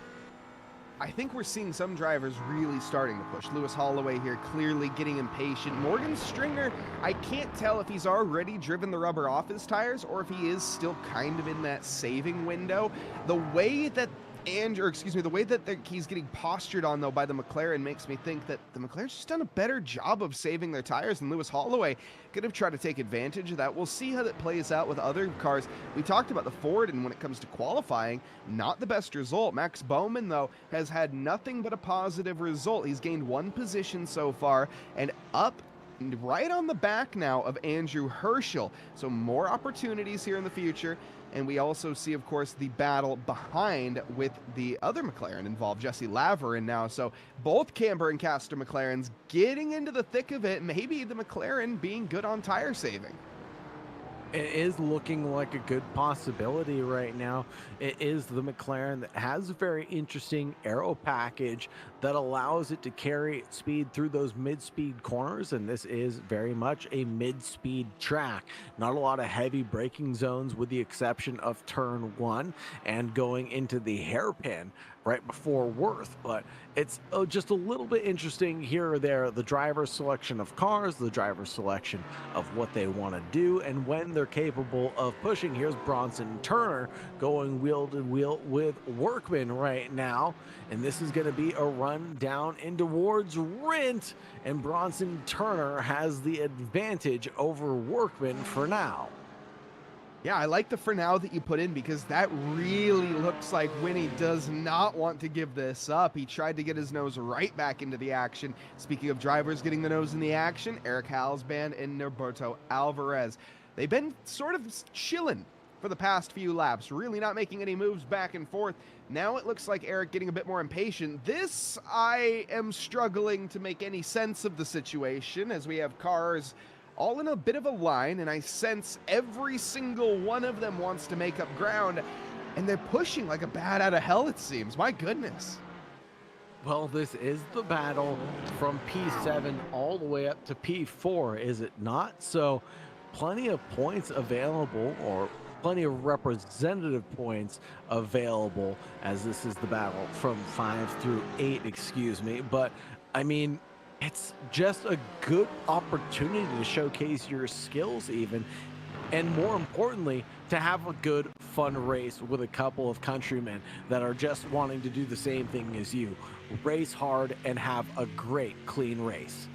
I think we're seeing some drivers really starting to push. Lewis Holloway here clearly getting impatient. Morgan Stringer, I can't tell if he's already driven the rubber off his tires or if he is still kind of in that saving window. The way that the way that he's getting postured on, though, by the McLaren makes me think that the McLaren's just done a better job of saving their tires, and Lewis Holloway could have tried to take advantage of that. We'll see how that plays out with other cars. We talked about the Ford, and when it comes to qualifying, not the best result. Max Bowman, though, has had nothing but a positive result. He's gained 1 position so far, and up right on the back now of Andrew Herschel. So more opportunities here in the future. And we also see, of course, the battle behind with the other McLaren involved, Jesse Laverin now. So both Camber and Caster McLarens getting into the thick of it, maybe the McLaren being good on tire saving. It is looking like a good possibility right now. It is the McLaren that has a very interesting aero package that allows it to carry speed through those mid-speed corners, and this is very much a mid-speed track. Not a lot of heavy braking zones with the exception of turn 1 and going into the hairpin right before Worth, but it's just a little bit interesting here or there, the driver's selection of cars, the driver's selection of what they want to do and when they're capable of pushing. Here's Bronson Turner going wheel to wheel with Workman right now, and this is going to be a run down in towards Rint, and Bronson Turner has the advantage over Workman for now. Yeah, I like the for now that you put in, because that really looks like Winnie does not want to give this up. He tried to get his nose right back into the action. Speaking of drivers getting the nose in the action, Eric Halsband and Norberto Alvarez. They've been sort of chilling for the past few laps, really not making any moves back and forth. Now it looks like Eric getting a bit more impatient. This, I am struggling to make any sense of the situation, as we have cars all in a bit of a line, and I sense every single one of them wants to make up ground, and they're pushing like a bat out of hell, it seems. My goodness. Well, this is the battle from P7 all the way up to P4, is it not? So plenty of points available, or plenty of representative points available, as this is the battle from 5 through 8, excuse me. But I mean, it's just a good opportunity to showcase your skills even, and more importantly, to have a good, fun race with a couple of countrymen that are just wanting to do the same thing as you. Race hard and have a great, clean race.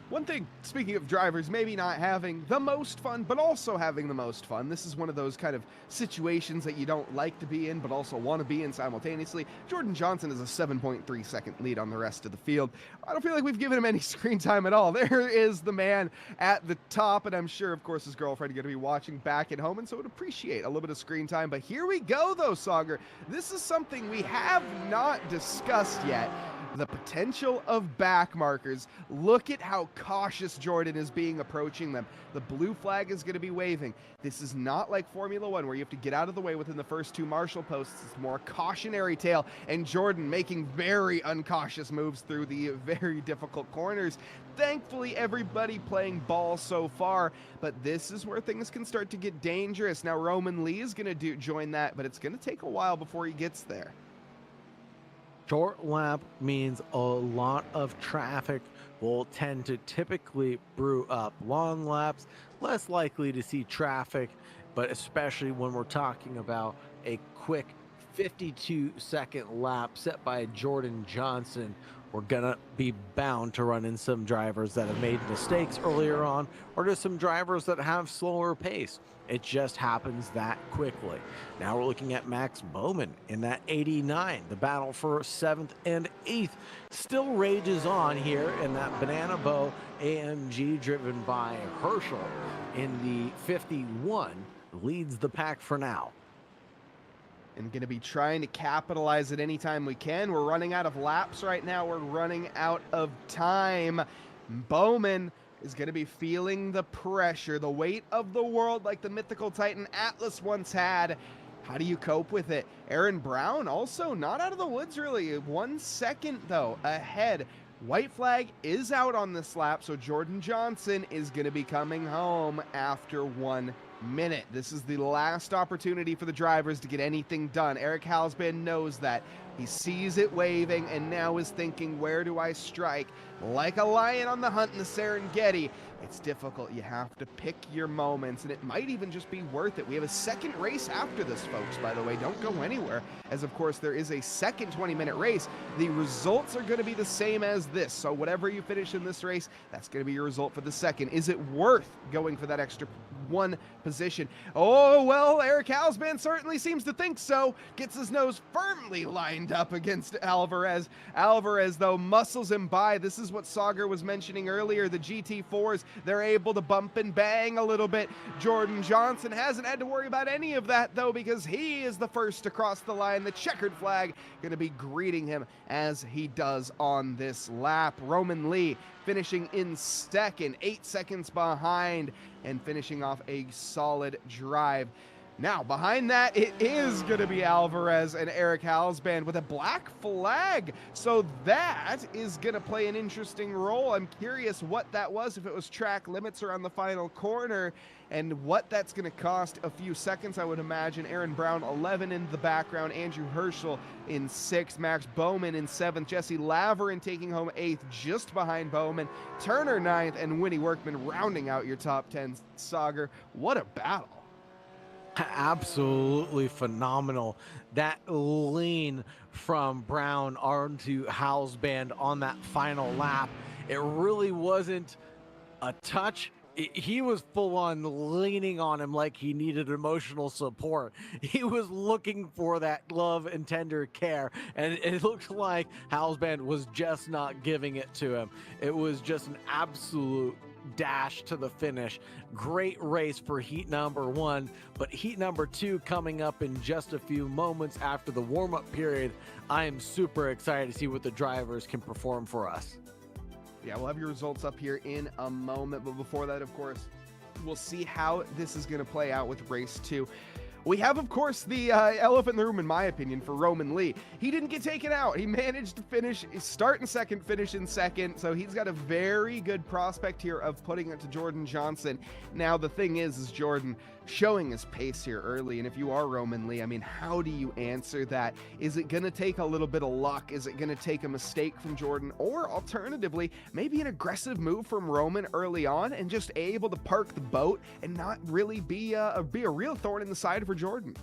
One thing, speaking of drivers maybe not having the most fun, but also having the most fun, this is one of those kind of situations that you don't like to be in, but also want to be in simultaneously. Jordan Johnson has a 7.3 second lead on the rest of the field. I don't feel like we've given him any screen time at all. There is the man at the top, and I'm sure, of course, his girlfriend is going to be watching back at home, and so would appreciate a little bit of screen time. But here we go, though, Sauger. This is something we have not discussed yet. The potential of back markers. Look at how cautious Jordan is being approaching them. The blue flag is going to be waving. This is not like Formula One, where you have to get out of the way within the first 2 marshal posts. It's more a cautionary tale, and Jordan making very uncautious moves through the very difficult corners. Thankfully, everybody playing ball so far, but this is where things can start to get dangerous. Now, Roman Lee is going to join that, but it's going to take a while before he gets there. Short lap means a lot of traffic will tend to typically brew up. Long laps, less likely to see traffic, but especially when we're talking about a quick 52-second lap set by Jordan Johnson, we're gonna be bound to run in some drivers that have made mistakes earlier on, or just some drivers that have slower pace. It just happens that quickly. Now we're looking at Max Bowman in that 89. The battle for 7th and 8th still rages on here in that Banana Bow AMG driven by Herschel in the 51 leads the pack for now. And going to be trying to capitalize at any time we can. We're running out of laps right now. We're running out of time. Bowman is going to be feeling the pressure, the weight of the world, like the mythical Titan Atlas once had. How do you cope with it? Aaron Brown also not out of the woods really. 1 second though ahead. White flag is out on this lap, so Jordan Johnson is going to be coming home after 1 minute. This is the last opportunity for the drivers to get anything done. Eric Halsband knows that. He sees it waving and now is thinking, where do I strike? Like a lion on the hunt in the Serengeti. It's difficult. You have to pick your moments, and it might even just be worth it. We have a second race after this, folks, by the way. Don't go anywhere, as of course there is a second 20-minute race. The results are going to be the same as this, so whatever you finish in this race, that's going to be your result for the second. Is it worth going for that extra 1 position? Oh, well, Eric Halsband certainly seems to think so. Gets his nose firmly lined up against Alvarez. Alvarez, though, muscles him by. This is what Sauger was mentioning earlier. The GT4s, they're able to bump and bang a little bit. Jordan Johnson hasn't had to worry about any of that, though, because he is the first to cross the line. The checkered flag going to be greeting him as he does on this lap. Roman Lee finishing in second, 8 seconds behind, and finishing off a solid drive. Now, behind that, it is going to be Alvarez and Eric Halsband with a black flag. So that is going to play an interesting role. I'm curious what that was, if it was track limits around the final corner, and what that's going to cost a few seconds, I would imagine. Aaron Brown, 11 in the background. Andrew Herschel in 6th. Max Bowman in 7th. Jesse Laverin taking home 8th, just behind Bowman. Turner 9th, and Winnie Workman rounding out your top 10. Sagar, what a battle. Absolutely phenomenal. That lean from Brown onto Halsband on that final lap, it really wasn't a touch. He was full on leaning on him like he needed emotional support. He was looking for that love and tender care, and it looked like Halsband was just not giving it to him. It was just an absolute dash to the finish. Great race for heat number 1, but heat number 2 coming up in just a few moments after the warm-up period. I am super excited to see what the drivers can perform for us. Yeah, we'll have your results up here in a moment, but before that, of course, we'll see how this is going to play out with race 2. We have, of course, the elephant in the room, in my opinion, for Roman Lee. He didn't get taken out. He managed to start in second, finish in second. So he's got a very good prospect here of putting it to Jordan Johnson. Now, the thing is Jordan showing his pace here early. And if you are Roman Lee, I mean, how do you answer that? Is it going to take a little bit of luck? Is it going to take a mistake from Jordan? Or alternatively, maybe an aggressive move from Roman early on and just able to park the boat and not really be a real thorn in the side for Jordan?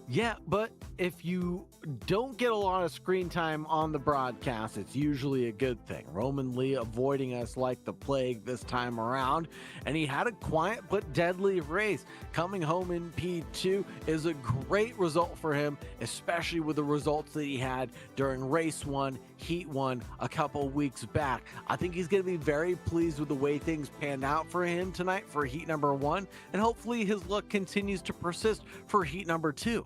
Yeah, but if you don't get a lot of screen time on the broadcast, it's usually a good thing. Roman Lee avoiding us like the plague this time around, and he had a quiet but deadly race. Coming home in P2 is a great result for him, especially with the results that he had during race 1, heat 1 a couple weeks back. I think he's going to be very pleased with the way things panned out for him tonight for heat number 1, and hopefully his luck continues to persist for heat number 2.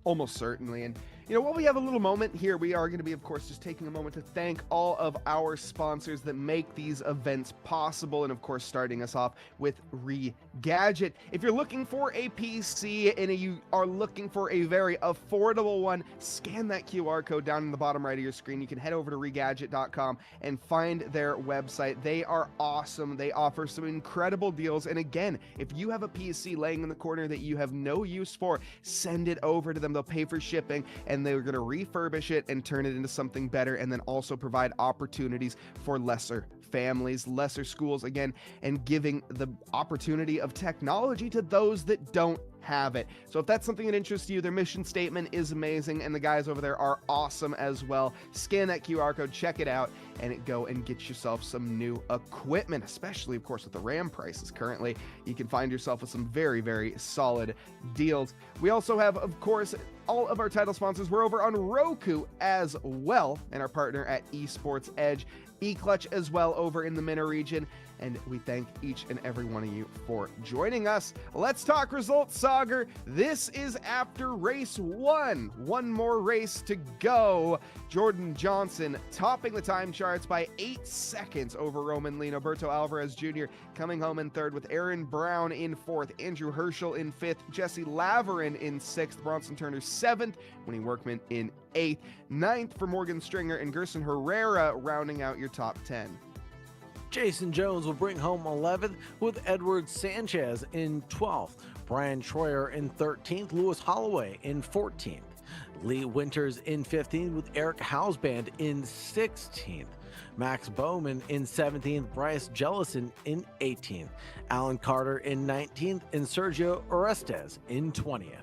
Almost certainly. And you know, while we have a little moment here, we are going to be, of course, just taking a moment to thank all of our sponsors that make these events possible. And of course, starting us off with Regadget. If you're looking for a PC and you are looking for a very affordable one, scan that QR code down in the bottom right of your screen. You can head over to regadget.com and find their website. They are awesome. They offer some incredible deals. And again, if you have a PC laying in the corner that you have no use for, send it over to them. They'll pay for shipping, and they're going to refurbish it and turn it into something better, and then also provide opportunities for lesser families, lesser schools, again, and giving the opportunity of technology to those that don't have it. So if that's something that interests you, their mission statement is amazing, and the guys over there are awesome as well. Scan that QR code, check it out, and go and get yourself some new equipment, especially, of course, with the RAM prices currently. You can find yourself with some very, very solid deals. We also have, of course, all of our title sponsors. We're over on Roku as well, and our partner at Esports Edge, eClutch as well over in the MENA region. And we thank each and every one of you for joining us. Let's talk results, Sagar. This is after race 1. One more race to go. Jordan Johnson topping the time charts by 8 seconds over Roman Lee. Roberto Alvarez Jr. coming home in 3rd with Aaron Brown in 4th, Andrew Herschel in 5th, Jesse Laverin in 6th, Bronson Turner 7th, Winnie Workman in 8th, 9th for Morgan Stringer and Gerson Herrera rounding out your top 10. Jason Jones will bring home 11th with Edward Sanchez in 12th, Brian Troyer in 13th, Lewis Holloway in 14th, Lee Winters in 15th with Eric Halsband in 16th, Max Bowman in 17th, Bryce Jellison in 18th, Alan Carter in 19th, and Sergio Orestes in 20th.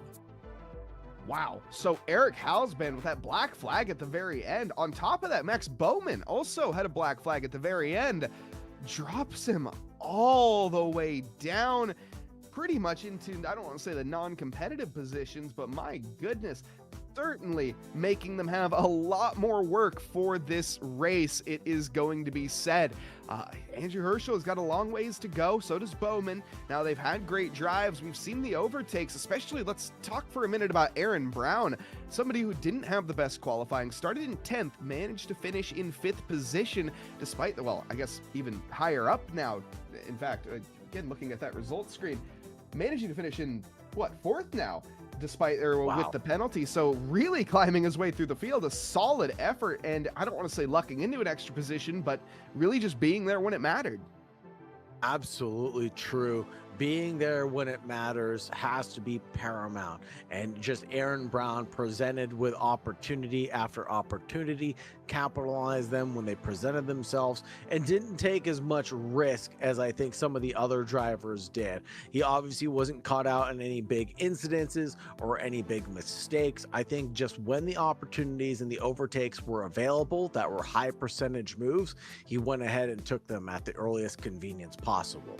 Wow. So Eric Halsband with that black flag at the very end. On top of that, Max Bowman also had a black flag at the very end. Drops him all the way down pretty much into, I don't want to say the non-competitive positions, but my goodness, certainly making them have a lot more work for this race, it is going to be said. Andrew Herschel has got a long ways to go, so does Bowman. Now, they've had great drives. We've seen the overtakes, especially, let's talk for a minute about Aaron Brown, somebody who didn't have the best qualifying, started in 10th, managed to finish in 5th position, despite the, well, I guess even higher up now. In fact, again, looking at that results screen, managing to finish in, what, fourth now, despite or Wow. with the penalty. So really climbing his way through the field, a solid effort. And I don't want to say lucking into an extra position, but really just being there when it mattered. Absolutely true. Being there when it matters has to be paramount. And just Aaron Brown presented with opportunity after opportunity, capitalized them when they presented themselves, and didn't take as much risk as I think some of the other drivers did. He obviously wasn't caught out in any big incidences or any big mistakes. I think just when the opportunities and the overtakes were available that were high percentage moves, he went ahead and took them at the earliest convenience possible.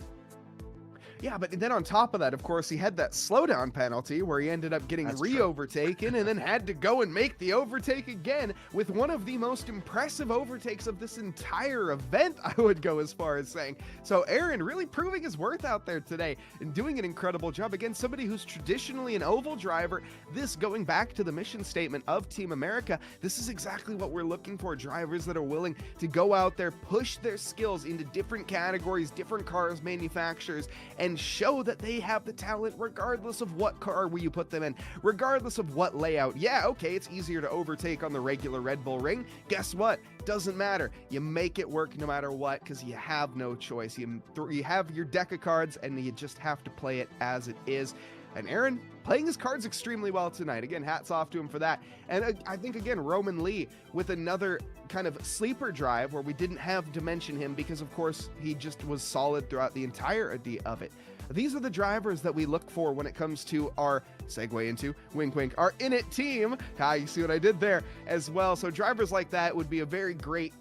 Yeah, but then on top of that, of course, he had that slowdown penalty where he ended up getting re-overtaken and then had to go and make the overtake again with one of the most impressive overtakes of this entire event, I would go as far as saying. So Aaron really proving his worth out there today and doing an incredible job. Again, somebody who's traditionally an oval driver, this going back to the mission statement of Team America, this is exactly what we're looking for, drivers that are willing to go out there, push their skills into different categories, different cars, manufacturers, and show that they have the talent regardless of what car you put them in, regardless of what layout. Yeah, okay, it's easier to overtake on the regular Red Bull ring. Guess what? Doesn't matter. You make it work no matter what because you have no choice. You have your deck of cards and you just have to play it as it is. And Aaron playing his cards extremely well tonight. Again, hats off to him for that. And I think, again, Roman Lee with another kind of sleeper drive where we didn't have to mention him because, of course, he just was solid throughout the entirety of it. These are the drivers that we look for when it comes to our segue into wink wink, our Init team. You see what I did there as well. So drivers like that would be a very great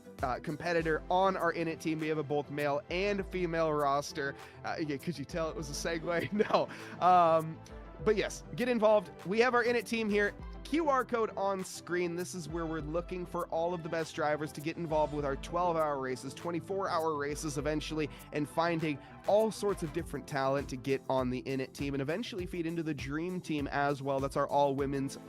competitor on our Init team. We have a both male and female roster. Could you tell it was a segue? No. But yes, get involved. We have our Init team here. QR code on screen. This is where we're looking for all of the best drivers to get involved with our 12-hour races, 24-hour races eventually, and finding all sorts of different talent to get on the Init team and eventually feed into the Dream Team as well. That's our all-women's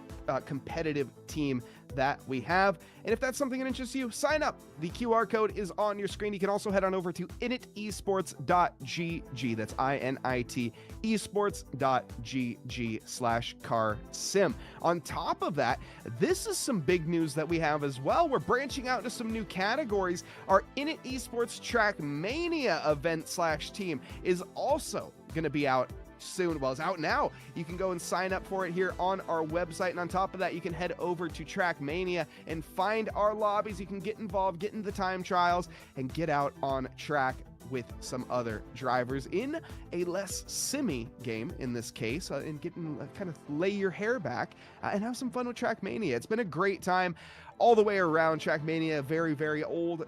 competitive team that we have. And if that's something that interests you, sign up. The QR code is on your screen. You can also head on over to initesports.gg. That's INIT esports.gg/car-sim. On top of that, this is some big news that we have as well. We're branching out into some new categories. Our Init Esports Track Mania event/team is also going to be out soon. Well, it's out now. You can go and sign up for it here on our website. And on top of that, you can head over to Trackmania and find our lobbies. You can get involved, get into the time trials, and get out on track with some other drivers in a less simmy game in this case, and getting kind of lay your hair back and have some fun with Trackmania. It's been a great time all the way around. Trackmania, very, very old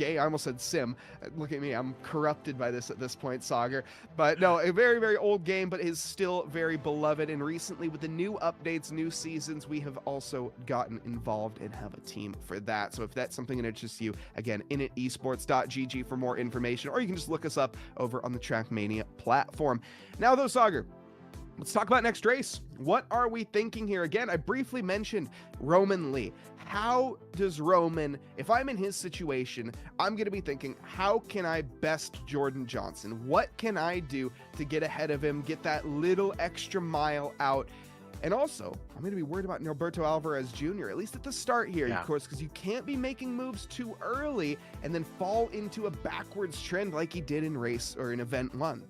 I almost said sim. Look at me, I'm corrupted by this at this point, Sagar. But no, a very, very old game, but is still very beloved. And recently with the new updates, new seasons, we have also gotten involved and have a team for that. So if that's something that interests you, again, initesports.gg for more information, or you can just look us up over on the Trackmania platform. Now though, Sagar, let's talk about next race. What are we thinking here? Again, I briefly mentioned Roman Lee. How does Roman, if I'm in his situation, I'm going to be thinking, how can I best Jordan Johnson? What can I do to get ahead of him, get that little extra mile out? And also, I'm going to be worried about Norberto Alvarez Jr., at least at the start here, of course, because you can't be making moves too early and then fall into a backwards trend like he did in race or in event 1.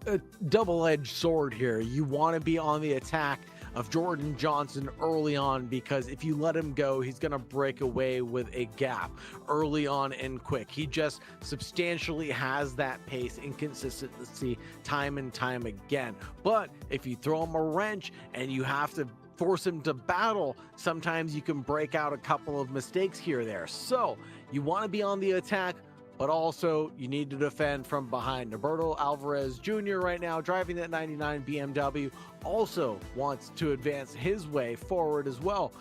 A double-edged sword here. You want to be on the attack of Jordan Johnson early on, because if you let him go, he's going to break away with a gap early on and quick. He just substantially has that pace and consistency time and time again. But if you throw him a wrench and you have to force him to battle, sometimes you can break out a couple of mistakes here or there. So you want to be on the attack, but also you need to defend from behind. Norberto Alvarez Jr. right now driving that 99 BMW also wants to advance his way forward as well.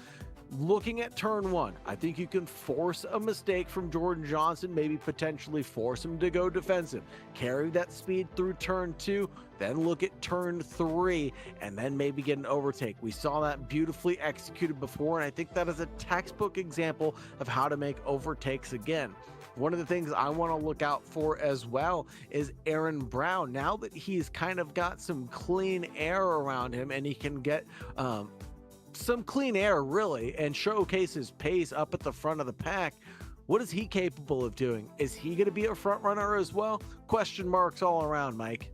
Looking at turn 1, I think you can force a mistake from Jordan Johnson, maybe potentially force him to go defensive, carry that speed through turn 2, then look at turn 3, and then maybe get an overtake. We saw that beautifully executed before, and I think that is a textbook example of how to make overtakes again. One of the things I want to look out for as well is Aaron Brown. Now that he's kind of got some clean air around him and he can get some clean air really and showcase his pace up at the front of the pack, what is he capable of doing? Is he going to be a front runner as well? Question marks all around, Mike.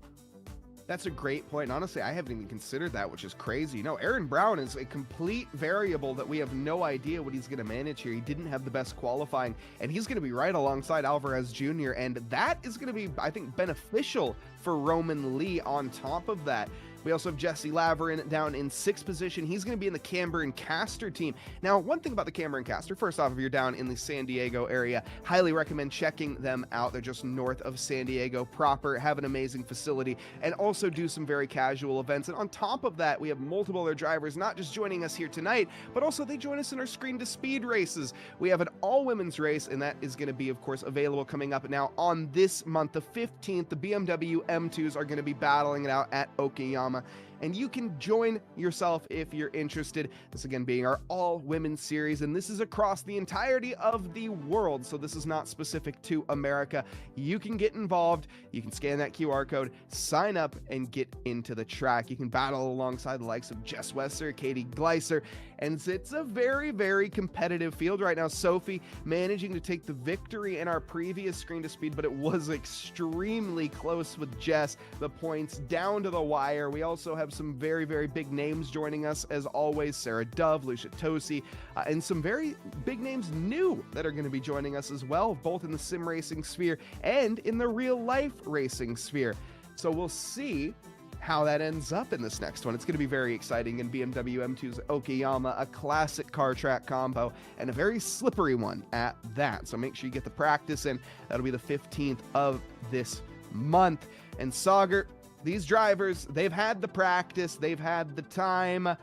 That's a great point. Honestly, I haven't even considered that, which is crazy. No, Aaron Brown is a complete variable that we have no idea what he's going to manage here. He didn't have the best qualifying, and he's going to be right alongside Alvarez Jr., and that is going to be, I think, beneficial for Roman Lee on top of that. We also have Jesse Laverin down in 6th position. He's going to be in the Camber and Castor team. Now, one thing about the Camber and Castor, first off, if you're down in the San Diego area, highly recommend checking them out. They're just north of San Diego proper, have an amazing facility, and also do some very casual events. And on top of that, we have multiple other drivers, not just joining us here tonight, but also they join us in our Screen to Speed races. We have an all-women's race, and that is going to be, of course, available coming up now on this month, the 15th. The BMW M2s are going to be battling it out at Okayama, and you can join yourself if you're interested. This again being our all women's series, and this is across the entirety of the world, so this is not specific to America. You can get involved, you can scan that QR code, sign up, and get into the track. You can battle alongside the likes of Jess Wesser, Katie Gleiser, and it's a very, very competitive field right now. Sophie managing to take the victory in our previous Screen to Speed, but it was extremely close with Jess. The points down to the wire. We also have some very, very big names joining us as always. Sarah Dove, Lucia Tosi, and some very big names new that are going to be joining us as well, both in the sim racing sphere and in the real life racing sphere. So we'll see how that ends up in this next one. It's going to be very exciting. In BMW M2's Okayama, a classic car track combo and a very slippery one at that. So make sure you get the practice in. That'll be the 15th of this month. And Sauger, these drivers, they've had the practice, they've had the time, and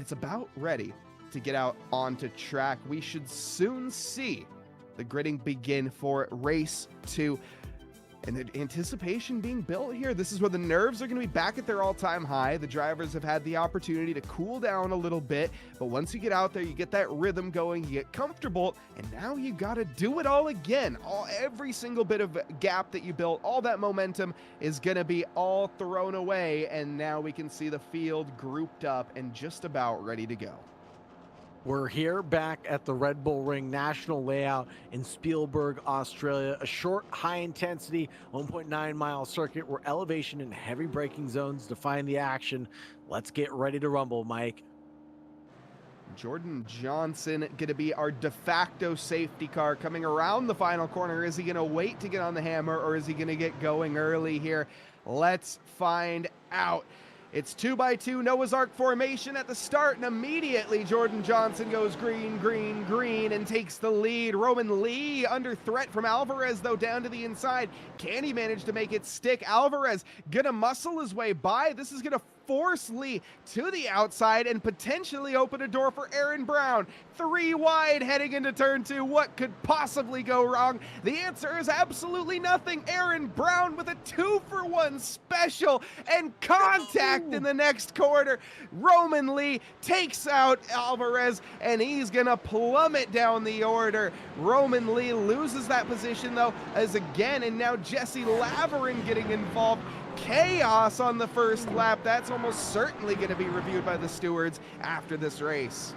it's about ready to get out onto track. We should soon see the gridding begin for race 2. And the anticipation being built here. This is where the nerves are going to be back at their all-time high. The drivers have had the opportunity to cool down a little bit, but once you get out there, you get that rhythm going, you get comfortable, and now you got to do it all again. Every single bit of gap that you built, all that momentum is going to be all thrown away, and now we can see the field grouped up and just about ready to go. We're here back at the Red Bull Ring National Layout in Spielberg, Australia. A short, high-intensity 1.9-mile circuit where elevation and heavy braking zones define the action. Let's get ready to rumble, Mike. Jordan Johnson going to be our de facto safety car coming around the final corner. Is he going to wait to get on the hammer, or is he going to get going early here? Let's find out. It's 2x2 Noah's Ark formation at the start, and immediately Jordan Johnson goes green, green, green, and takes the lead. Roman Lee under threat from Alvarez, though, down to the inside. Can he manage to make it stick? Alvarez gonna muscle his way by. This is gonna force Lee to the outside and potentially open a door for Aaron Brown. 3 wide heading into turn 2. What could possibly go wrong? The answer is absolutely nothing. Aaron Brown with a 2-for-1 special and contact in the next corner. Roman Lee takes out Alvarez, and he's gonna plummet down the order. Roman Lee loses that position though, as again, and now Jesse Laverin getting involved. Chaos on the first lap. That's almost certainly going to be reviewed by the stewards after this race.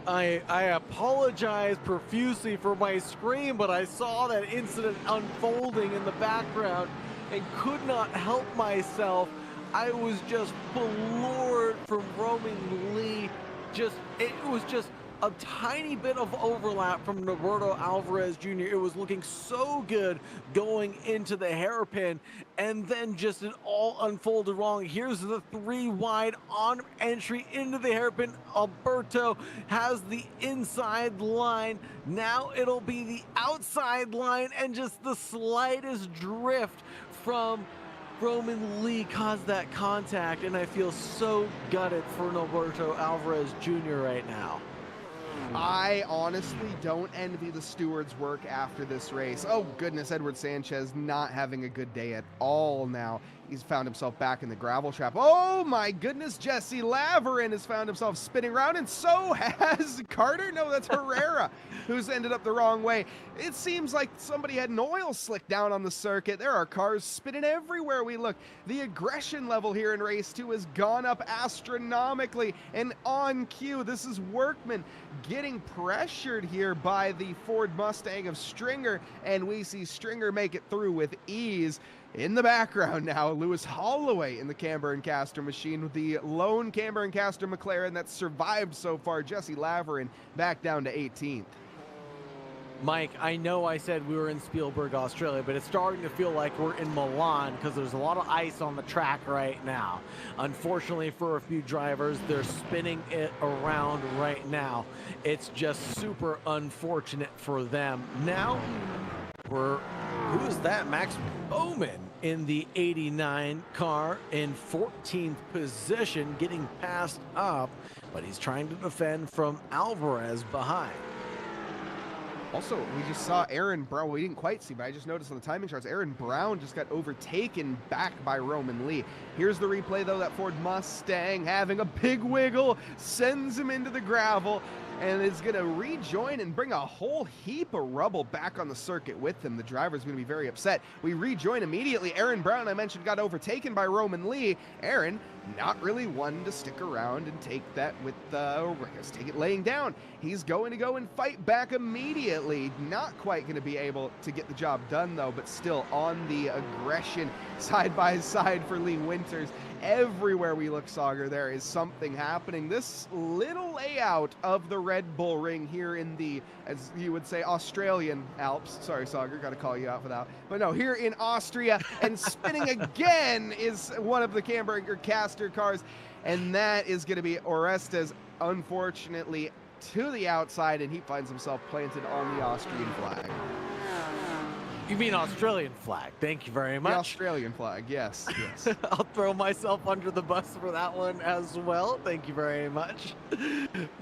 I apologize profusely for my scream, but I saw that incident unfolding in the background and could not help myself. I was just floored from Roman Lee. It was just a tiny bit of overlap from Roberto Alvarez Jr. It was looking so good going into the hairpin, and then just it all unfolded wrong. Here's the 3 wide on entry into the hairpin. Alberto has the inside line. Now it'll be the outside line, and just the slightest drift from Roman Lee caused that contact, and I feel so gutted for Roberto Alvarez Jr. right now. I honestly don't envy the stewards' work after this race. Oh goodness, Edward Sanchez not having a good day at all now. He's found himself back in the gravel trap. Oh my goodness, Jesse Laverin has found himself spinning around, and so has Carter. No, that's Herrera, who's ended up the wrong way. It seems like somebody had an oil slick down on the circuit. There are cars spinning everywhere we look. The aggression level here in race 2 has gone up astronomically, and on cue, this is Workman getting pressured here by the Ford Mustang of Stringer, and we see Stringer make it through with ease. In the background now, Lewis Holloway in the Camber and Caster machine with the lone Camber and Caster McLaren that's survived so far. Jesse Laverin back down to 18th. Mike, I know I said we were in Spielberg, Australia, but it's starting to feel like we're in Milan because there's a lot of ice on the track right now. Unfortunately for a few drivers, they're spinning it around right now. It's just super unfortunate for them. Now, who is that? Max Bowman in the 89 car in 14th position, getting passed up, but he's trying to defend from Alvarez behind. Also, we just saw Aaron Brown. We didn't quite see, but I just noticed on the timing charts, Aaron Brown just got overtaken back by Roman Lee. Here's the replay, though. That Ford Mustang having a big wiggle, sends him into the gravel, and is going to rejoin and bring a whole heap of rubble back on the circuit with him. The driver's going to be very upset. We rejoin immediately. Aaron Brown, I mentioned, got overtaken by Roman Lee. Aaron, not really one to stick around and take that with, take it laying down. He's going to go and fight back immediately. Not quite going to be able to get the job done, though, but still on the aggression side by side for Lee Winters. Everywhere we look, Sauger, there is something happening. This little layout of the Red Bull Ring here in the, as you would say, Australian Alps. Sorry, Sauger, got to call you out for that. But no, here in Austria, and spinning again is one of the Camber Caster cars, and that is going to be Orestes, unfortunately, to the outside, and he finds himself planted on the Austrian flag. You mean Australian flag. Thank you very much. The Australian flag, yes, yes. I'll throw myself under the bus for that one as well. Thank you very much.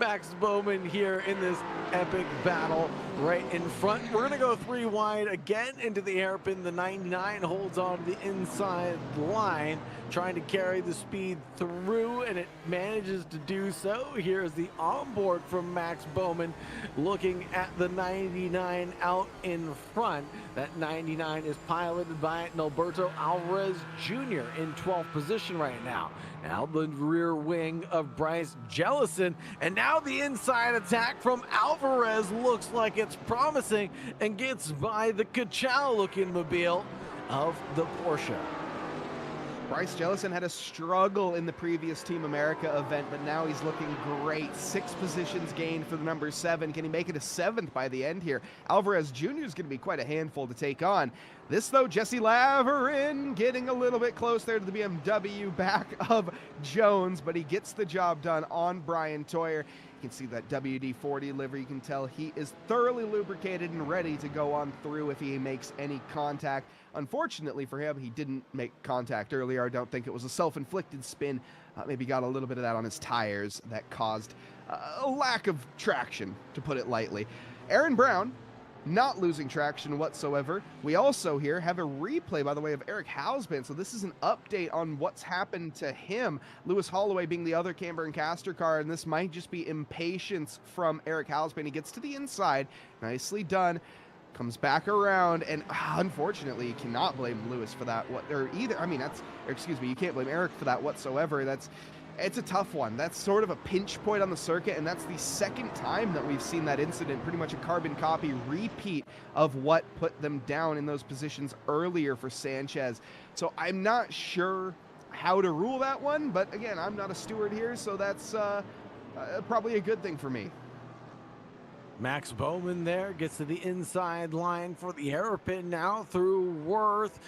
Max Bowman here in this epic battle right in front. We're going to go 3 wide again into the hairpin. The 99 holds on to the inside line, trying to carry the speed through, and it manages to do so. Here's the onboard from Max Bowman looking at the 99 out in front. That 99 is piloted by Alberto Alvarez Jr. in 12th position right now. Now the rear wing of Bryce Jellison, and now the inside attack from Alvarez looks like it's promising and gets by the Ka-chow looking mobile of the Porsche. Bryce Jellison had a struggle in the previous Team America event, but now he's looking great. 6 positions gained for the number 7. Can he make it a 7th by the end here? Alvarez Jr. is going to be quite a handful to take on. This, though, Jesse Laverin getting a little bit close there to the BMW back of Jones, but he gets the job done on Brian Toyer. You can see that WD-40 livery. You can tell he is thoroughly lubricated and ready to go on through if he makes any contact. Unfortunately for him, he didn't make contact earlier. I don't think it was a self-inflicted spin. Maybe got a little bit of that on his tires that caused a lack of traction, to put it lightly. Aaron Brown, not losing traction whatsoever. We also here have a replay, by the way, of Eric Hausman. So this is an update on what's happened to him. Lewis Holloway being the other Camber and Caster car, and this might just be impatience from Eric Hausman. He gets to the inside, nicely done. Comes back around, and unfortunately, you cannot blame Lewis for that. You can't blame Eric for that whatsoever. It's a tough one. That's sort of a pinch point on the circuit, and that's the second time that we've seen that incident. Pretty much a carbon copy repeat of what put them down in those positions earlier for Sanchez. So I'm not sure how to rule that one, but again, I'm not a steward here, so that's probably a good thing for me. Max Bowman there gets to the inside line for the hairpin now through Worth.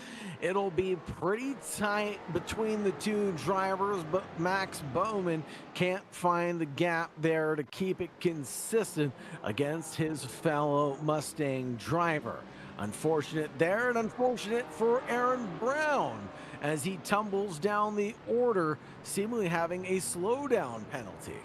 It'll be pretty tight between the two drivers, but Max Bowman can't find the gap there to keep it consistent against his fellow Mustang driver. Unfortunate there, and unfortunate for Aaron Brown as he tumbles down the order, seemingly having a slowdown penalty.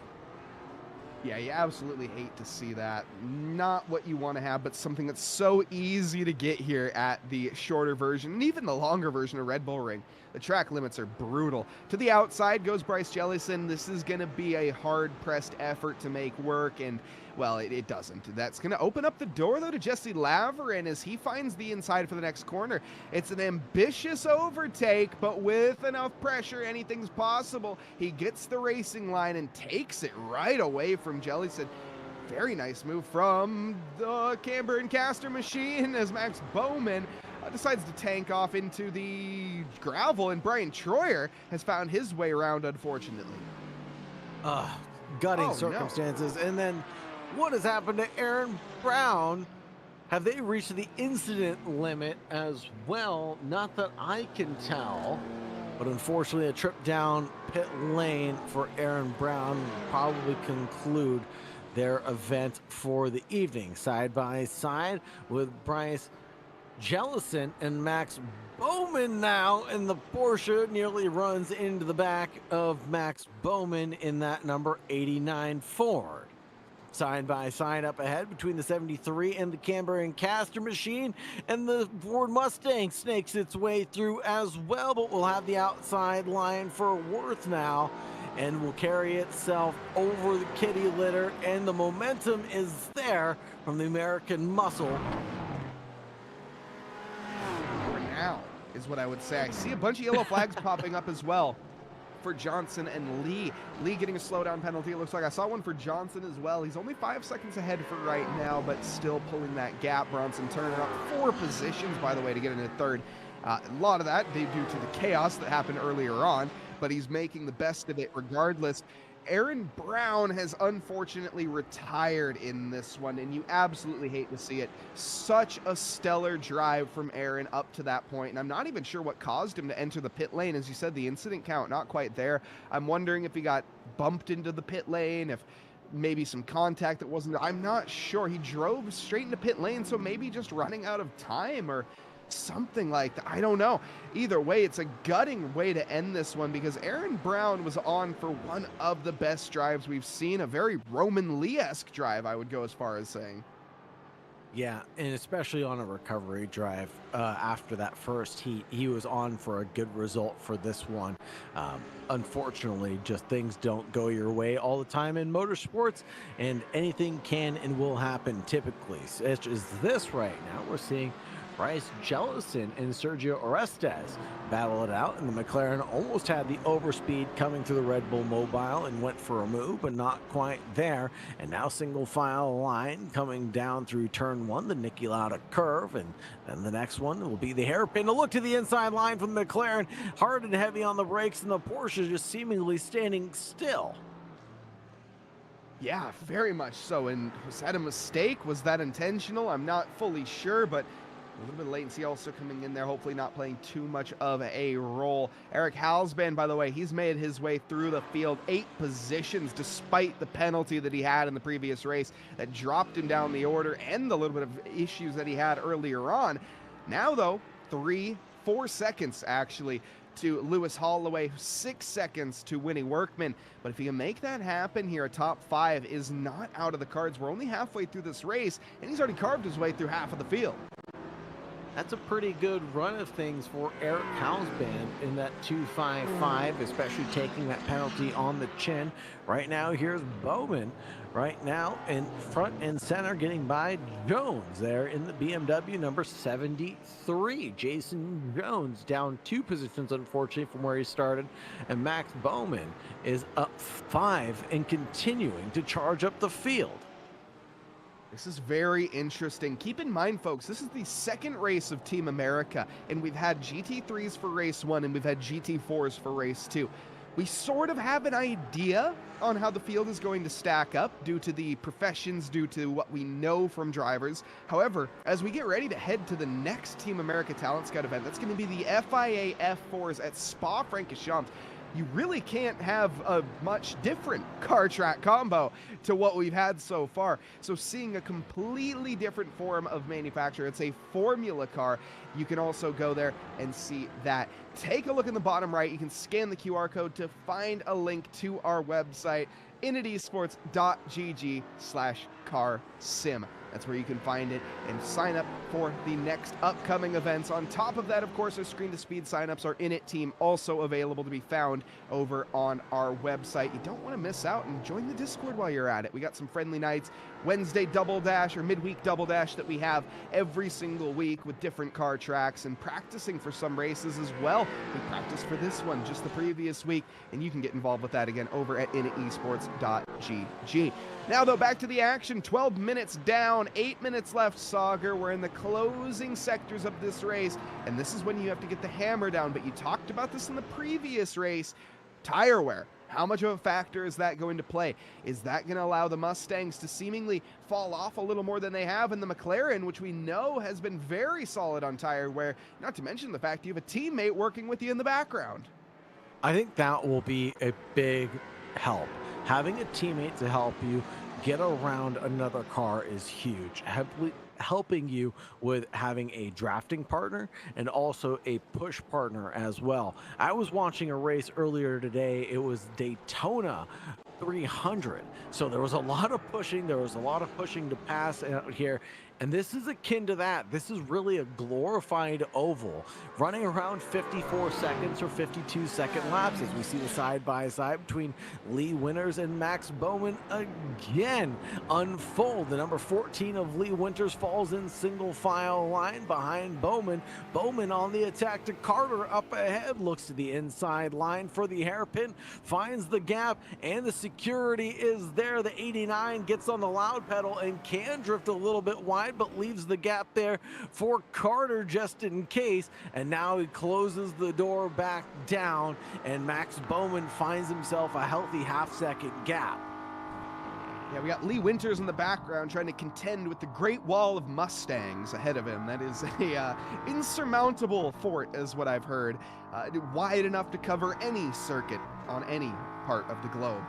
Yeah, you absolutely hate to see that. Not what you want to have, but something that's so easy to get here at the shorter version, and even the longer version of Red Bull Ring. The track limits are brutal. To the outside goes Bryce Jellison. This is going to be a hard-pressed effort to make work, and, well, it doesn't. That's going to open up the door, though, to Jesse Laverin as he finds the inside for the next corner. It's an ambitious overtake, but with enough pressure, anything's possible. He gets the racing line and takes it right away from Jellison. Very nice move from the Camber and Caster machine as Max Bowman decides to tank off into the gravel, and Brian Troyer has found his way around, unfortunately. Gutting circumstances. No. And then what has happened to Aaron Brown? Have they reached the incident limit as well? Not that I can tell, but unfortunately a trip down pit lane for Aaron Brown will probably conclude their event for the evening. Side by side with Bryce Jellison and Max Bowman now, and the Porsche nearly runs into the back of Max Bowman in that number 89 Ford. Side by side up ahead between the 73 and the Camber and Caster machine, and the Ford Mustang snakes its way through as well, but we'll have the outside line for Worth now, and will carry itself over the kitty litter, and the momentum is there from the American muscle. For now is what I would say. I see a bunch of yellow flags popping up as well for Johnson and Lee. Lee getting a slowdown penalty. It looks like I saw one for Johnson as well. He's only 5 seconds ahead for right now, but still pulling that gap. Bronson turning up 4 positions, by the way, to get into third. A lot of that due to the chaos that happened earlier on, but he's making the best of it regardless. Aaron Brown has unfortunately retired in this one, and you absolutely hate to see it. Such a stellar drive from Aaron up to that point, and I'm not even sure what caused him to enter the pit lane. As you said, the incident count not quite there. I'm wondering if he got bumped into the pit lane, if maybe some contact that wasn't. I'm not sure. He drove straight into pit lane, so maybe just running out of time or something like that. I don't know. Either way, it's a gutting way to end this one because Aaron Brown was on for one of the best drives we've seen. A very Roman Lee-esque drive, I would go as far as saying. Yeah, and especially on a recovery drive after that first heat, he was on for a good result for this one. Unfortunately, just things don't go your way all the time in motorsports, and anything can and will happen typically. Such as this right now, we're seeing Bryce Jellison and Sergio Orestes battle it out, and the McLaren almost had the overspeed coming through the Red Bull Mobile and went for a move, but not quite there. And now single file line coming down through turn 1, the Niki Lauda curve, and then the next one will be the hairpin. A look to the inside line from the McLaren, hard and heavy on the brakes, and the Porsche just seemingly standing still. Yeah, very much so. And was that a mistake? Was that intentional? I'm not fully sure, but a little bit of latency also coming in there, hopefully not playing too much of a role. Eric Halsband, by the way, he's made his way through the field 8 positions despite the penalty that he had in the previous race that dropped him down the order and the little bit of issues that he had earlier on. Now, though, 4 seconds actually to Lewis Holloway, 6 seconds to Winnie Workman. But if he can make that happen here, a top 5 is not out of the cards. We're only halfway through this race, and he's already carved his way through half of the field. That's a pretty good run of things for Eric Halsband in that 2.55, especially taking that penalty on the chin. Right now, here's Bowman right now in front and center, getting by Jones there in the BMW number 73. Jason Jones down 2 positions, unfortunately, from where he started. And Max Bowman is up 5 and continuing to charge up the field. This is very interesting. Keep in mind, folks, this is the second race of Team America, and we've had GT3s for race 1, and we've had GT4s for race 2. We sort of have an idea on how the field is going to stack up due to the professions, due to what we know from drivers. However, as we get ready to head to the next Team America Talent Scout event, that's going to be the FIA F4s at Spa-Francorchamps. You really can't have a much different car track combo to what we've had so far. So seeing a completely different form of manufacture, it's a formula car. You can also go there and see that. Take a look in the bottom right. You can scan the QR code to find a link to our website. initesports.gg/car-sim. That's where you can find it and sign up for the next upcoming events. On top of that, of course, our screen-to-speed signups, our Init team, also available to be found over on our website. You don't want to miss out, and join the Discord while you're at it. We got some friendly nights, Wednesday Double Dash or midweek Double Dash that we have every single week with different car tracks and practicing for some races as well. We practiced for this one just the previous week, and you can get involved with that again over at initesports.gg. Now, though, back to the action. 12 minutes down, 8 minutes left, Sauger. We're in the closing sectors of this race, and this is when you have to get the hammer down. But you talked about this in the previous race. Tire wear. How much of a factor is that going to play? Is that going to allow the Mustangs to seemingly fall off a little more than they have in the McLaren, which we know has been very solid on tire wear, not to mention the fact you have a teammate working with you in the background? I think that will be a big help. Having a teammate to help you get around another car is huge. Helping you with having a drafting partner and also a push partner as well. I was watching a race earlier today. It was Daytona 300. So there was a lot of pushing. There was a lot of pushing to pass out here. And this is akin to that. This is really a glorified oval, running around 54 seconds or 52-second laps as we see the side-by-side between Lee Winters and Max Bowman again unfold. The number 14 of Lee Winters falls in single file line behind Bowman. Bowman on the attack to Carter up ahead, looks to the inside line for the hairpin, finds the gap, and the security is there. The 89 gets on the loud pedal and can drift a little bit wide, but leaves the gap there for Carter just in case. And now he closes the door back down, and Max Bowman finds himself a healthy half-second gap. Yeah, we got Lee Winters in the background trying to contend with the Great Wall of Mustangs ahead of him. That is a insurmountable fort, is what I've heard. Wide enough to cover any circuit on any part of the globe.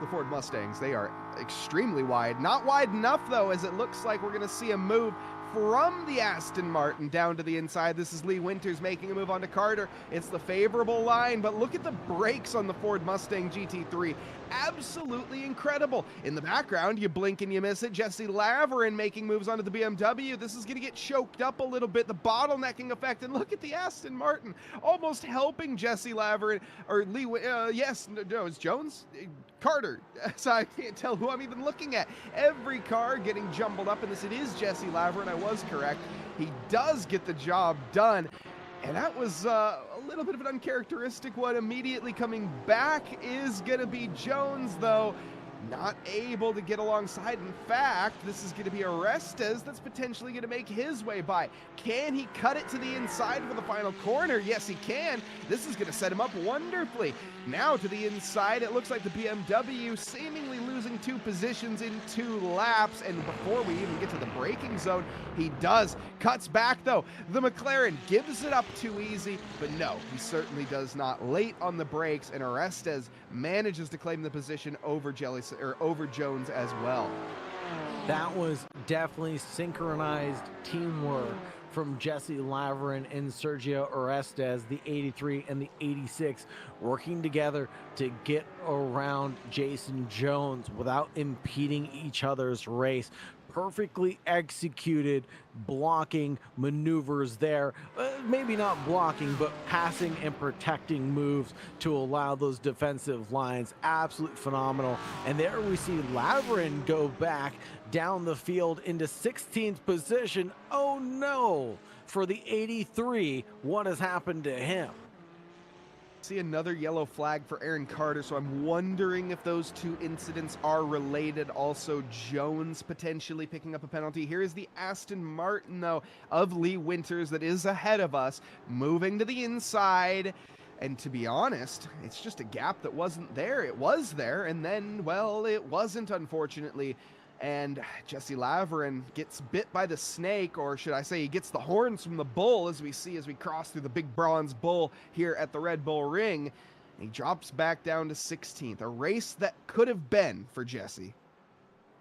The Ford Mustangs, they are extremely wide. Not wide enough, though, as it looks like we're going to see a move from the Aston Martin down to the inside. This is Lee Winters making a move onto Carter. It's the favorable line, but look at the brakes on the Ford Mustang GT3. Absolutely incredible. In the background, you blink and you miss it. Jesse Laverin making moves onto the BMW. This is going to get choked up a little bit, the bottlenecking effect. And look at the Aston Martin almost helping Jesse Laverin, or Lee, no, it's Jones? Carter. So I can't tell who I'm even looking at. Every car getting jumbled up in this. It is Jesse Laverin. I was correct. He does get the job done. And that was a little bit of an uncharacteristic one. Immediately coming back is going to be Jones, though. Not able to get alongside. In fact, this is going to be Orestes that's potentially going to make his way by. Can he cut it to the inside for the final corner? Yes, he can. This is going to set him up wonderfully. Now to the inside, it looks like the BMW seemingly losing 2 positions in 2 laps. And before we even get to the braking zone, he does. Cuts back, though. The McLaren gives it up too easy, but no, he certainly does not. Late on the brakes, and Orestes manages to claim the position over Jones as well. That was definitely synchronized teamwork from Jesse Laverin and Sergio Orestes, the 83 and the 86, working together to get around Jason Jones without impeding each other's race. Perfectly executed blocking maneuvers there. Maybe not blocking, but passing and protecting moves to allow those defensive lines. Absolutely phenomenal. And there we see Laverin go back down the field into 16th position. Oh no, for the 83, what has happened to him? See another yellow flag for Aaron Carter, so I'm wondering if those 2 incidents are related. Also, Jones potentially picking up a penalty. Here is the Aston Martin, though, of Lee Winters that is ahead of us, moving to the inside. And to be honest, it's just a gap that wasn't there. It was there, and then, well, it wasn't, unfortunately. And Jesse Laverin gets bit by the snake, or should I say he gets the horns from the bull, as we see as we cross through the big bronze bull here at the Red Bull Ring. He drops back down to 16th, a race that could have been for Jesse.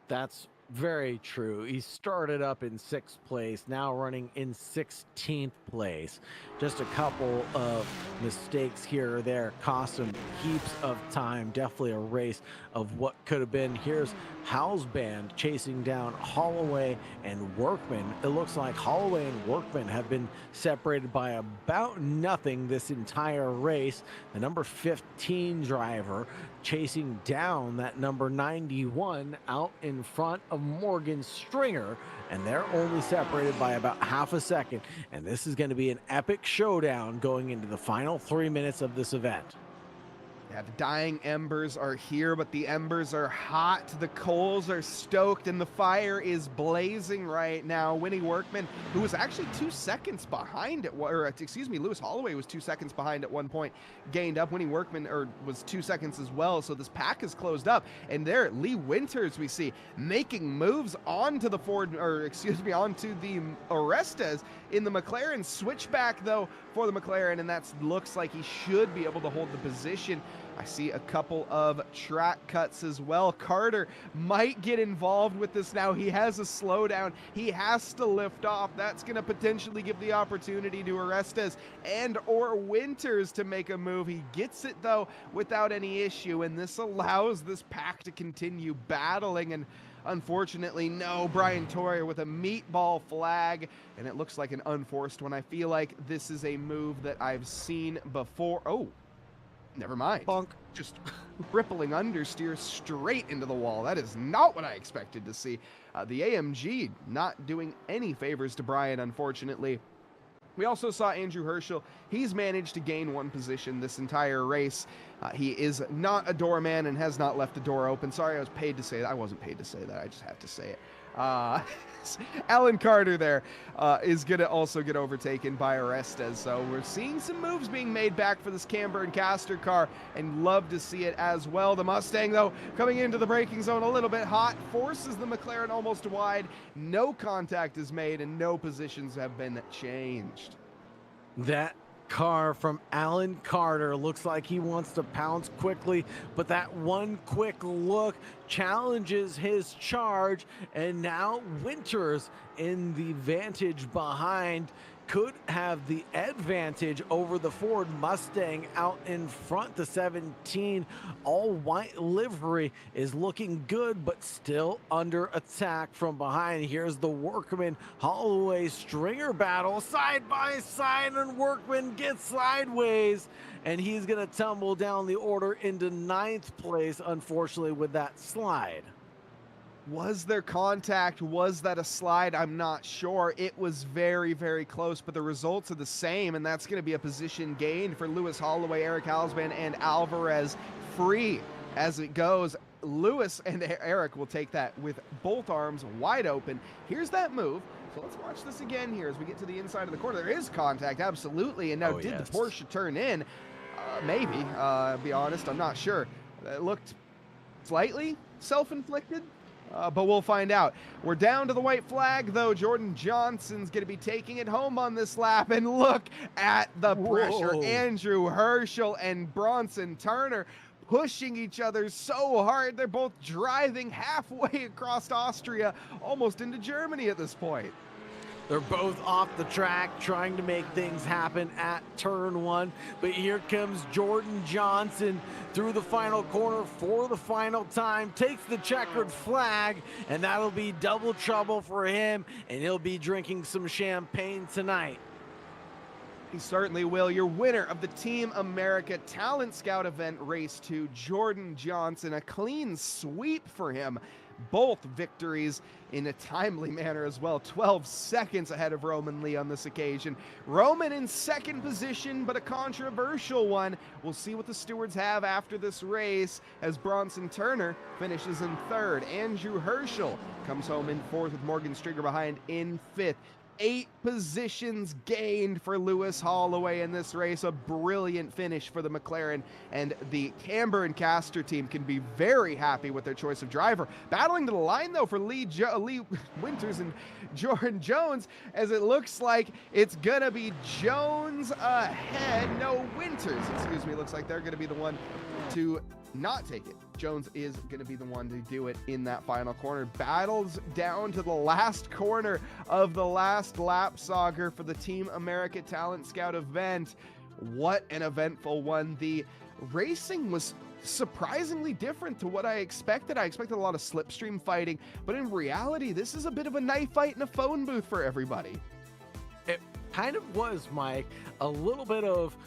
That's Very true. He started up in 6th place, now running in 16th place. Just a couple of mistakes here or there cost him heaps of time. Definitely a race of what could have been. Here's Howell's band chasing down Holloway and Workman. It looks like Holloway and Workman have been separated by about nothing this entire race. The number 15 driver chasing down that number 91 out in front of Morgan Stringer, and they're only separated by about half a second. And this is going to be an epic showdown going into the final 3 minutes of this event. Yeah, the dying embers are here, but the embers are hot. The coals are stoked, and the fire is blazing right now. Winnie Workman, who was actually 2 seconds behind Lewis Holloway was 2 seconds behind at one point, gained up. Winnie Workman was 2 seconds as well, so this pack is closed up. And there, Lee Winters, we see, making moves onto the onto the Orestes in the McLaren. Switchback, though, for the McLaren, and that looks like he should be able to hold the position. I see a couple of track cuts as well. Carter might get involved with this now. He has a slowdown. He has to lift off. That's going to potentially give the opportunity to Orestes and or Winters to make a move. He gets it, though, without any issue, and this allows this pack to continue battling. And unfortunately, no, Brian Toyer with a meatball flag, and it looks like an unforced one. I feel like this is a move that I've seen before. Oh, never mind. Bonk. Just rippling understeer straight into the wall. That is not what I expected to see. The AMG not doing any favors to Brian, unfortunately. We also saw Andrew Herschel. He's managed to gain 1 position this entire race. He is not a doorman and has not left the door open. Sorry, I was paid to say that. I wasn't paid to say that. I just have to say it. Alan Carter there is going to also get overtaken by Orestes. So we're seeing some moves being made back for this Camber and Caster car, and love to see it as well. The Mustang, though, coming into the braking zone a little bit hot, forces the McLaren almost wide. No contact is made, and no positions have been changed. That car from Alan Carter looks like he wants to pounce quickly, but that one quick look challenges his charge, and now Winters in the vantage behind could have the advantage over the Ford Mustang out in front. The 17 all white livery is looking good, but still under attack from behind. Here's the Workman Holloway Stringer battle side by side, and Workman gets sideways, and he's gonna tumble down the order into 9th place, unfortunately, with that slide. Was there contact? Was that a slide? I'm not sure. It was very, very close, but the results are the same, and that's going to be a position gained for Lewis Holloway, Eric Halsban, and Alvarez. Free as it goes. Lewis and Eric will take that with both arms wide open. Here's that move. So let's watch this again here as we get to the inside of the corner. There is contact, absolutely. And now, did the Porsche turn in? Maybe. Be honest, I'm not sure. It looked slightly self-inflicted. But we'll find out. We're down to the white flag, though. Jordan Johnson's going to be taking it home on this lap. And look at the pressure. Andrew Herschel and Bronson Turner pushing each other so hard. They're both driving halfway across Austria, almost into Germany at this point. They're both off the track trying to make things happen at turn 1. But here comes Jordan Johnson through the final corner for the final time, takes the checkered flag, and that'll be double trouble for him, and he'll be drinking some champagne tonight. He certainly will. Your winner of the Team America Talent Scout event, Race 2, Jordan Johnson. A clean sweep for him. Both victories in a timely manner as well. 12 seconds ahead of Roman Lee on this occasion. Roman in 2nd position, but a controversial one. We'll see what the stewards have after this race as Bronson Turner finishes in 3rd. Andrew Herschel comes home in 4th with Morgan Stringer behind in 5th. 8 positions gained for Lewis Holloway in this race. A brilliant finish for the McLaren, and the Camber and Caster team can be very happy with their choice of driver. Battling to the line though for Lee Winters and Jordan Jones, as it looks like it's gonna be Jones ahead. No, Winters, excuse me. Looks like they're gonna be the one to not take it. Jones is going to be the one to do it in that final corner. Battles down to the last corner of the last lap, Sauger, for the Team America Talent Scout event. What an eventful one. The racing was surprisingly different to what I expected. I expected a lot of slipstream fighting, but in reality, this is a bit of a knife fight in a phone booth for everybody. It kind of was, Mike, a little bit of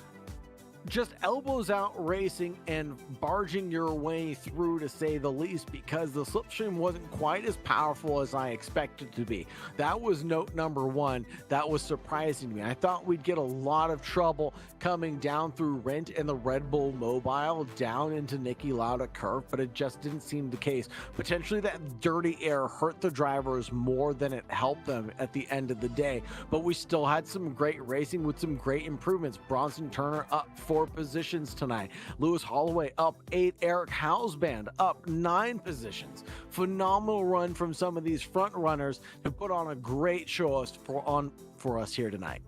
just elbows out racing and barging your way through, to say the least, because the slipstream wasn't quite as powerful as I expected to be. That was note number one. That was surprising me. I thought we'd get a lot of trouble coming down through Rent and the Red Bull Mobile down into Niki Lauda curve, but it just didn't seem the case. Potentially that dirty air hurt the drivers more than it helped them at the end of the day, but we still had some great racing with some great improvements. Bronson Turner up 4 positions tonight. Lewis Holloway up 8. Eric Hausband up 9 positions. Phenomenal run from some of these front runners to put on a great show for us here tonight.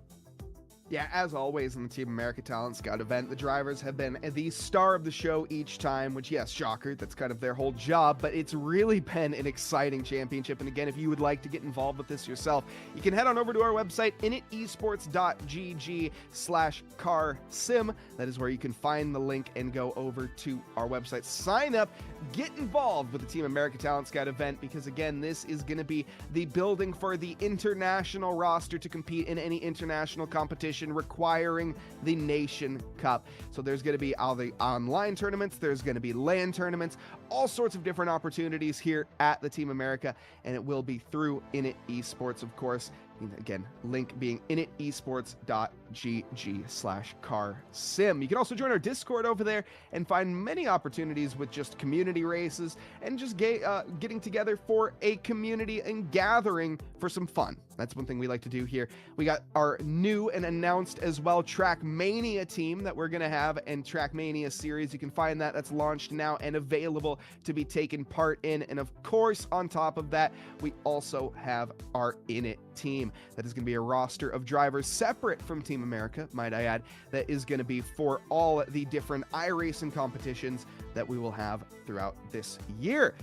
Yeah, as always in the Team America Talent Scout event, the drivers have been the star of the show each time, which, yes, shocker, that's kind of their whole job, but it's really been an exciting championship. And again, if you would like to get involved with this yourself, you can head on over to our website, initesports.gg/carsim. That is where you can find the link and go over to our website. Sign up, get involved with the Team America Talent Scout event, because again, this is going to be the building for the international roster to compete in any international competition requiring the Nation Cup. So there's going to be all the online tournaments, there's going to be LAN tournaments, all sorts of different opportunities here at the Team America, and it will be through Init Esports, of course. Again, link being initesports.gg/carsim. You can also join our Discord over there and find many opportunities with just community races and just getting together for a community and gathering for some fun. That's one thing we like to do here. We got our new and announced as well Trackmania team that we're going to have, and Trackmania series. You can find that. That's launched now and available to be taken part in. And of course, on top of that, we also have our Init team. That is going to be a roster of drivers separate from Team America, might I add, that is going to be for all the different iRacing competitions that we will have throughout this year.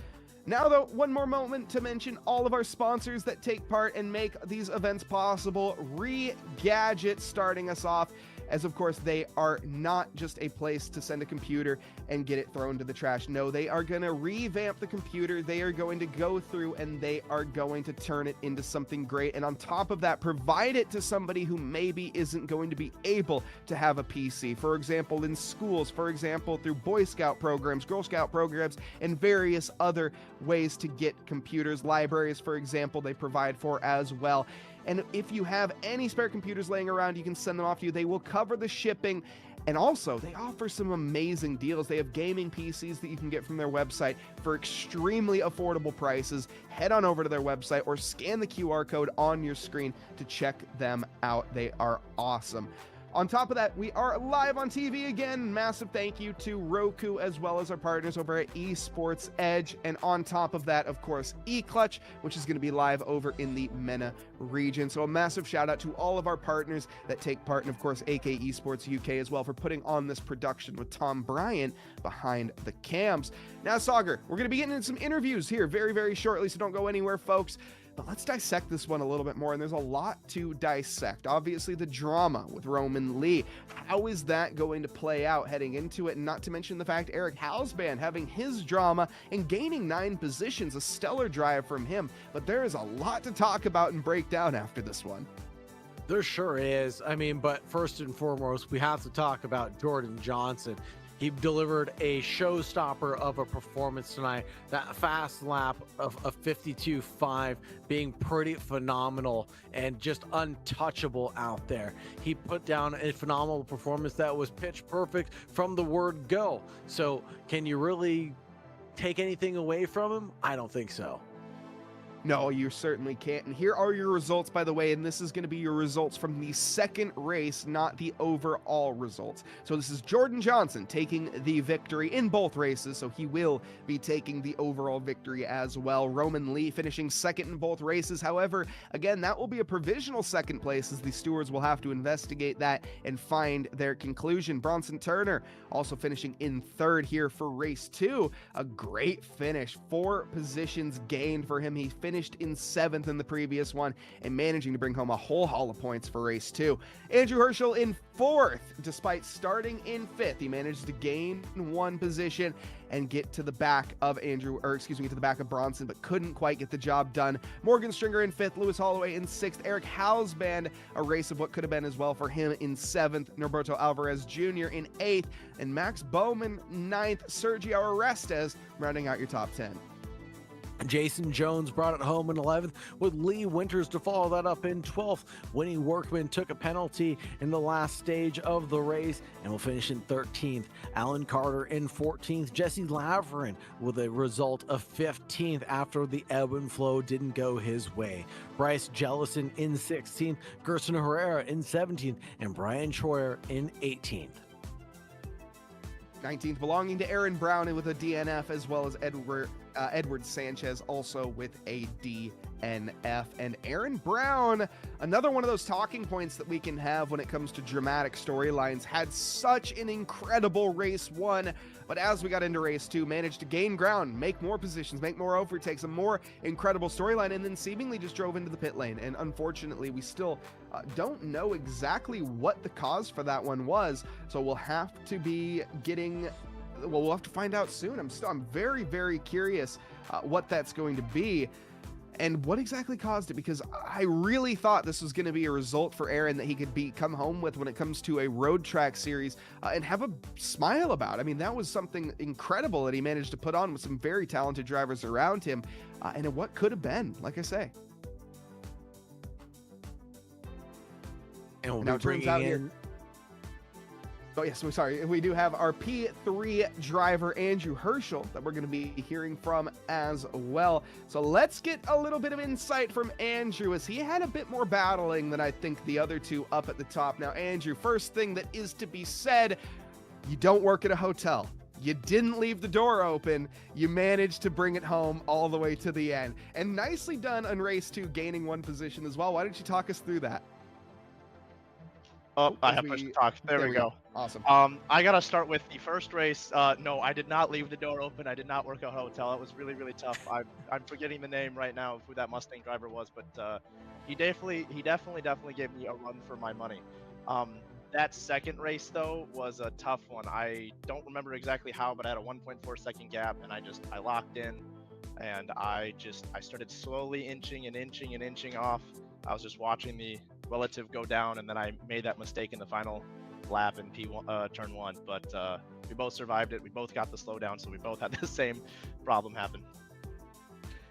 Now, though, one more moment to mention all of our sponsors that take part and make these events possible. Regadget starting us off, as of course they are not just a place to send a computer and get it thrown to the trash. No, they are going to revamp the computer. They are going to go through and they are going to turn it into something great. And on top of that, provide it to somebody who maybe isn't going to be able to have a PC. For example, in schools, for example, through Boy Scout programs, Girl Scout programs, and various other ways to get computers. Libraries, for example, they provide for as well. And if you have any spare computers laying around, you can send them off to you. They will cover the shipping. And also, they offer some amazing deals. They have gaming PCs that you can get from their website for extremely affordable prices. Head on over to their website or scan the QR code on your screen to check them out. They are awesome. On top of that, we are live on TV again. Massive thank you to Roku, as well as our partners over at Esports Edge. And on top of that, of course, eClutch, which is going to be live over in the MENA region. So a massive shout out to all of our partners that take part, and of course, AK Esports UK as well, for putting on this production with Tom Bryant behind the cams. Now, Sauger, we're going to be getting into some interviews here very, very shortly, so don't go anywhere, folks. But let's dissect this one a little bit more, and there's a lot to dissect. Obviously, the drama with Roman Lee. How is that going to play out heading into it? And not to mention the fact Eric Hausband having his drama and gaining 9 positions, a stellar drive from him. But there is a lot to talk about and break down after this one. There sure is. I mean, but first and foremost, we have to talk about Jordan Johnson. He delivered a showstopper of a performance tonight. That fast lap of 52.5 being pretty phenomenal and just untouchable out there. He put down a phenomenal performance that was pitch perfect from the word go. So can you really take anything away from him? I don't think so. No, you certainly can't. And here are your results, by the way, and this is going to be your results from the second race, not the overall results. So this is Jordan Johnson taking the victory in both races, so he will be taking the overall victory as well. Roman Lee finishing second in both races. However, again, that will be a provisional second place, as the stewards will have to investigate that and find their conclusion. Bronson Turner also finishing in third here for race 2. A great finish, 4 positions gained for him. He finished in 7th in the previous one and managing to bring home a whole haul of points for race 2. Andrew Herschel in 4th, despite starting in 5th. He managed to gain 1 position and get to the back of get to the back of Bronson, but couldn't quite get the job done. Morgan Stringer in 5th, Lewis Holloway in 6th, Eric Hausband, a race of what could have been as well for him, in 7th, Norberto Alvarez Jr. in 8th, and Max Bowman 9th, Sergio Orestes rounding out your top 10. Jason Jones brought it home in 11th, with Lee Winters to follow that up in 12th. Winnie Workman took a penalty in the last stage of the race and will finish in 13th. Alan Carter in 14th. Jesse Laverin with a result of 15th after the ebb and flow didn't go his way. Bryce Jellison in 16th. Gerson Herrera in 17th. And Brian Troyer in 18th. 19th belonging to Aaron Brown with a DNF, as well as Edward Sanchez also with a DNF. And Aaron Brown, another one of those talking points that we can have when it comes to dramatic storylines, had such an incredible race 1, but as we got into race 2, managed to gain ground, make more positions, make more overtakes, a more incredible storyline, and then seemingly just drove into the pit lane. And unfortunately, we still don't know exactly what the cause for that one was, so we'll have to be getting... Well, we'll have to find out soon. I'm very, very curious what that's going to be and what exactly caused it, because I really thought this was going to be a result for Aaron that he could come home with when it comes to a road track series and have a smile about. I mean, that was something incredible that he managed to put on with some very talented drivers around him, and what could have been, like I say. And we'll now be bringing in... Here, oh, yes, we're sorry. We do have our P3 driver, Andrew Herschel, that we're going to be hearing from as well. So let's get a little bit of insight from Andrew, as he had a bit more battling than I think the other two up at the top. Now, Andrew, first thing that is to be said, you don't work at a hotel. You didn't leave the door open. You managed to bring it home all the way to the end. And nicely done on race 2, gaining 1 position as well. Why don't you talk us through that? Oh, I have push to talk. There we go. Awesome. I gotta start with the first race. No, I did not leave the door open. I did not work at a hotel. It was really, really tough. I'm forgetting the name right now of who that Mustang driver was, but he definitely gave me a run for my money. That second race though was a tough one. I don't remember exactly how, but I had a 1.4 second gap, and I locked in, and I started slowly inching off. I was just watching the relative go down, and then I made that mistake in the final lap in turn 1, but we both survived it. We both got the slowdown, so we both had the same problem happen.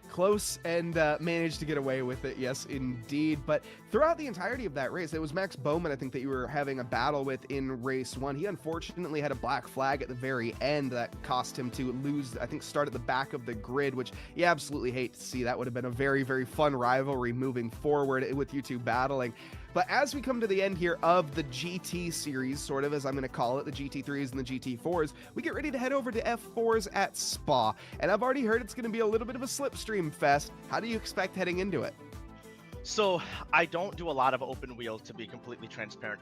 Close and managed to get away with it, yes indeed. But throughout the entirety of that race, it was Max Bowman, I think, that you were having a battle with in race 1. He unfortunately had a black flag at the very end that cost him to lose, I think, start at the back of the grid, which you absolutely hate to see. That would have been a very, very fun rivalry moving forward with you two battling. But as we come to the end here of the GT series, sort of, as I'm going to call it, the GT3s and the GT4s, we get ready to head over to F4s at Spa. And I've already heard it's going to be a little bit of a slipstream fest. How do you expect heading into it? So I don't do a lot of open wheel, to be completely transparent.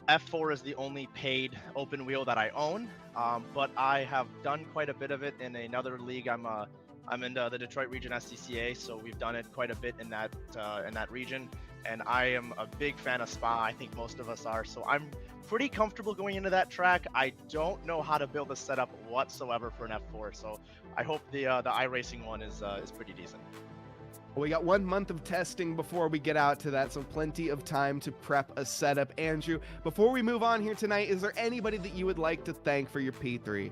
F4 is the only paid open wheel that I own, but I have done quite a bit of it in another league. I'm in the Detroit region SCCA, so we've done it quite a bit in that region. And I am a big fan of Spa. I think most of us are. So I'm pretty comfortable going into that track. I don't know how to build a setup whatsoever for an F4. So I hope the iRacing one is pretty decent. We got 1 month of testing before we get out to that, so plenty of time to prep a setup. Andrew, before we move on here tonight, is there anybody that you would like to thank for your P3?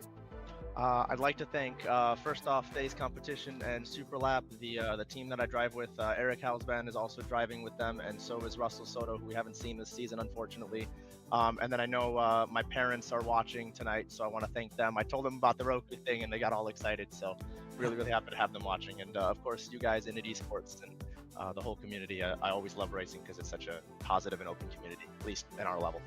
I'd like to thank, first off, Thay's Competition and Superlap, the team that I drive with. Eric Halsban is also driving with them, and so is Russell Soto, who we haven't seen this season, unfortunately. And then I know my parents are watching tonight, so I want to thank them. I told them about the Roku thing, and they got all excited, so really, really happy to have them watching. And of course, you guys in Esports and the whole community. I always love racing because it's such a positive and open community, at least in our level.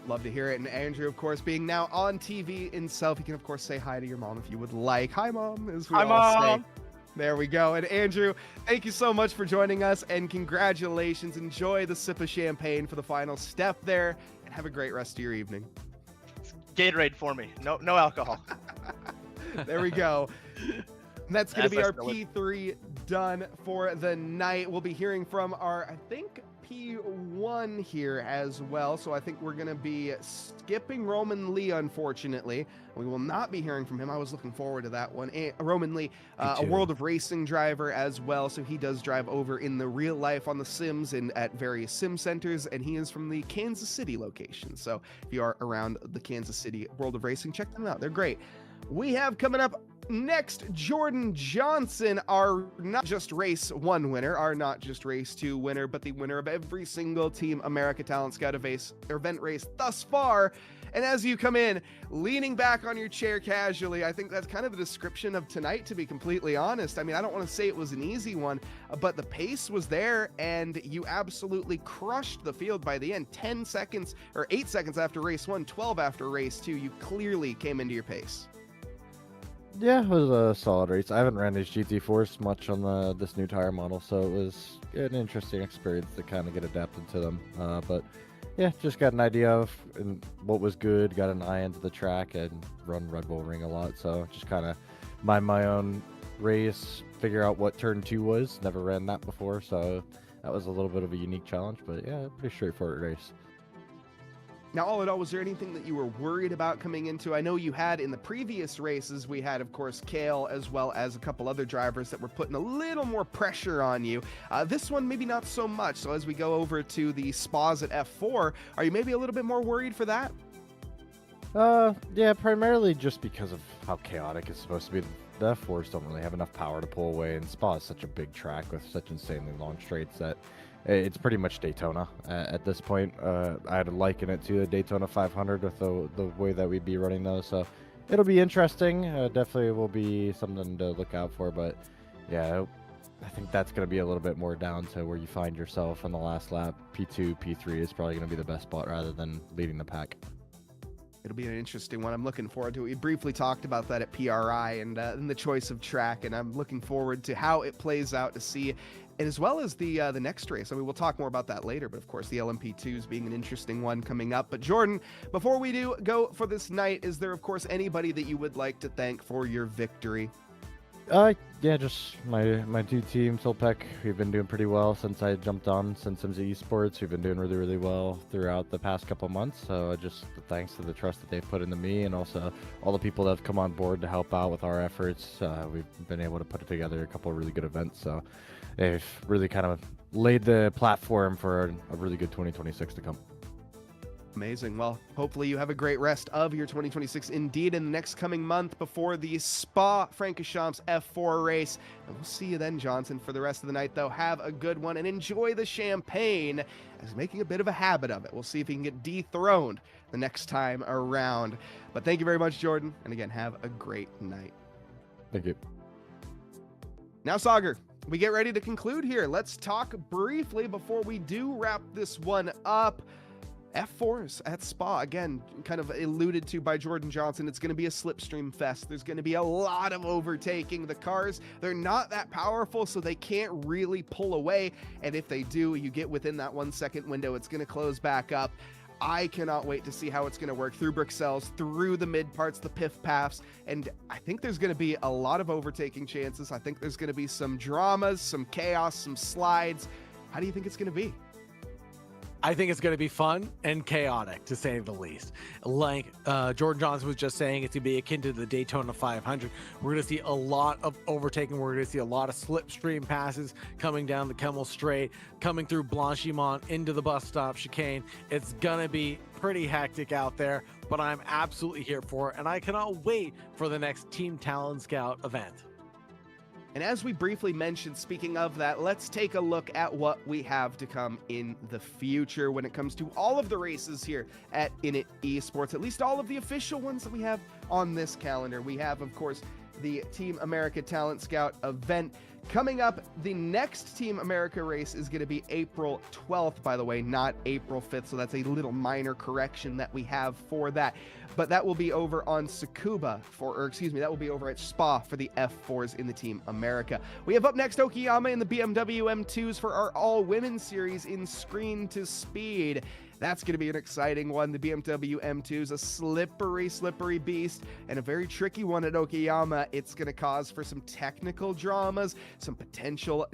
Love to hear it. And Andrew, of course, being now on TV himself, you can, of course, say hi to your mom if you would like. Hi, Mom, as we Hi, all Mom. say. There we go. And Andrew, thank you so much for joining us, and congratulations. Enjoy the sip of champagne for the final step there, and have a great rest of your evening. Gatorade for me. No alcohol. There we go. And that's going to be As I our spill it. P3 done for the night. We'll be hearing from our, I think, P1 here as well. So I think we're going to be skipping Roman Lee, unfortunately. We will not be hearing from him. I was looking forward to that one. Roman Lee, a World of Racing driver as well. So he does drive over in the real life on the Sims and at various sim centers. And he is from the Kansas City location. So if you are around the Kansas City World of Racing, check them out. They're great. We have coming up next Jordan Johnson, our not just race 1 winner, our not just race 2 winner, but the winner of every single Team America Talent Scout event race thus far. And as you come in, leaning back on your chair casually, I think that's kind of the description of tonight, to be completely honest. I mean, I don't want to say it was an easy one, but the pace was there, and you absolutely crushed the field by the end. 10 seconds, or 8 seconds after race 1, 12 after race 2, you clearly came into your pace. Yeah, it was a solid race. I haven't ran these GT4s much on this new tire model, so it was an interesting experience to kind of get adapted to them. But yeah, just got an idea of what was good, got an eye into the track, and run Red Bull Ring a lot. So just kind of mind my own race, figure out what turn 2 was. Never ran that before, so that was a little bit of a unique challenge. But yeah, pretty straightforward race. Now, all in all, was there anything that you were worried about coming into? I know you had in the previous races, we had, of course, Kale, as well as a couple other drivers that were putting a little more pressure on you. This one, maybe not so much. So as we go over to the spas at F4, are you maybe a little bit more worried for that? Yeah, primarily just because of how chaotic it's supposed to be. The F4s don't really have enough power to pull away, and Spa is such a big track with such insanely long straights that it's pretty much Daytona at this point. I'd liken it to a Daytona 500 with the way that we'd be running those. So it'll be interesting. Definitely will be something to look out for. But yeah, I think that's going to be a little bit more down to where you find yourself on the last lap. P2, P3 is probably going to be the best spot rather than leading the pack. It'll be an interesting one. I'm looking forward to it. We briefly talked about that at PRI and the choice of track, and I'm looking forward to how it plays out to see. And as well as the next race. I mean, we'll talk more about that later, but of course the LMP2s being an interesting one coming up. But Jordan, before we do go for this night, is there, of course, anybody that you would like to thank for your victory? Yeah, just my 2 teams, Solpec. We've been doing pretty well since I jumped on Sims Esports. We've been doing really, really well throughout the past couple months. So just thanks to the trust that they've put into me, and also all the people that have come on board to help out with our efforts. We've been able to put together a couple of really good events. So they've really kind of laid the platform for a really good 2026 to come. Amazing. Well, hopefully you have a great rest of your 2026 indeed in the next coming month before the Spa-Francorchamps F4 race. And we'll see you then, Johnson. For the rest of the night, though, have a good one and enjoy the champagne as making a bit of a habit of it. We'll see if he can get dethroned the next time around. But thank you very much, Jordan. And again, have a great night. Thank you. Now, Sagar, we get ready to conclude here. Let's talk briefly before we do wrap this one up. F4s at Spa, again, kind of alluded to by Jordan Johnson. It's going to be a slipstream fest. There's going to be a lot of overtaking. The cars, they're not that powerful, so they can't really pull away. And if they do, you get within that 1 second window, it's going to close back up. I cannot wait to see how it's going to work through Bruxelles, through the mid parts, the piff paths, and I think there's going to be a lot of overtaking chances. I think there's going to be some dramas, some chaos, some slides. How do you think it's going to be? I think it's going to be fun and chaotic, to say the least. Like Jordan Johnson was just saying, it's going to be akin to the Daytona 500. We're going to see a lot of overtaking. We're going to see a lot of slipstream passes coming down the Kemmel Straight, coming through Blanchimont into the bus stop chicane. It's going to be pretty hectic out there, but I'm absolutely here for it, and I cannot wait for the next Team Talon Scout event. And as we briefly mentioned, speaking of that, let's take a look at what we have to come in the future when it comes to all of the races here at Init Esports, at least all of the official ones that we have on this calendar. We have, of course, the Team America Talent Scout event coming up. The next Team America race is going to be April 12th, by the way, not April 5th. So that's a little minor correction that we have for that. But that will be over on Tsukuba that will be over at Spa for the F4s in the Team America. We have up next Okayama in the BMW M2s for our all-women series in Screen to Speed. That's going to be an exciting one. The BMW M2 is a slippery beast and a very tricky one at Okayama. It's going to cause for some technical dramas, some potential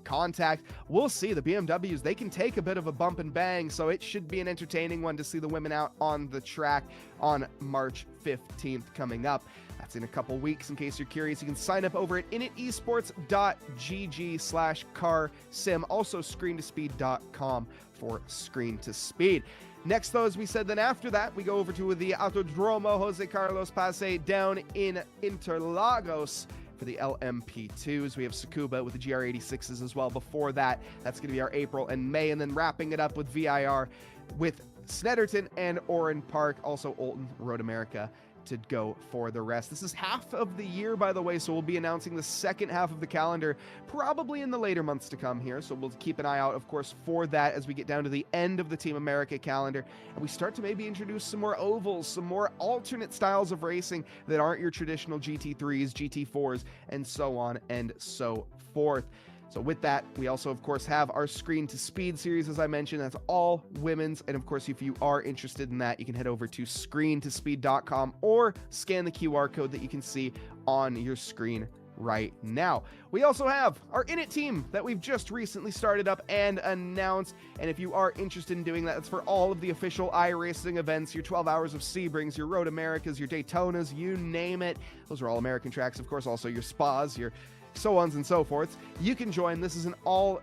contact. We'll see. The BMWs, they can take a bit of a bump and bang, so it should be an entertaining one to see the women out on the track on March 15th coming up. That's in a couple weeks. In case you're curious, you can sign up over at initesports.gg/carsim, also screentospeed.com for Screen to Speed. Next, though, as we said, then after that, we go over to the Autodromo Jose Carlos Pace down in Interlagos for the LMP2s. We have Tsukuba with the GR86s as well before that. That's going to be our April and May, and then wrapping it up with VIR with Snetterton and Oran Park, also Olton, Road America to go for the rest. This is half of the year, by the way, so we'll be announcing the second half of the calendar probably in the later months to come here, so we'll keep an eye out, of course, for that as we get down to the end of the Team America calendar and we start to maybe introduce some more ovals, some more alternate styles of racing that aren't your traditional GT3s, GT4s, and so on and so forth. So with that, we also, of course, have our Screen to Speed series, as I mentioned. That's all women's. And, of course, if you are interested in that, you can head over to screentospeed.com or scan the QR code that you can see on your screen right now. We also have our Init team that we've just recently started up and announced. And if you are interested in doing that, it's for all of the official iRacing events, your 12 Hours of Sebrings, your Road Americas, your Daytonas, you name it. Those are all American tracks, of course, also your Spas, your so on and so forth. You can join. This is an all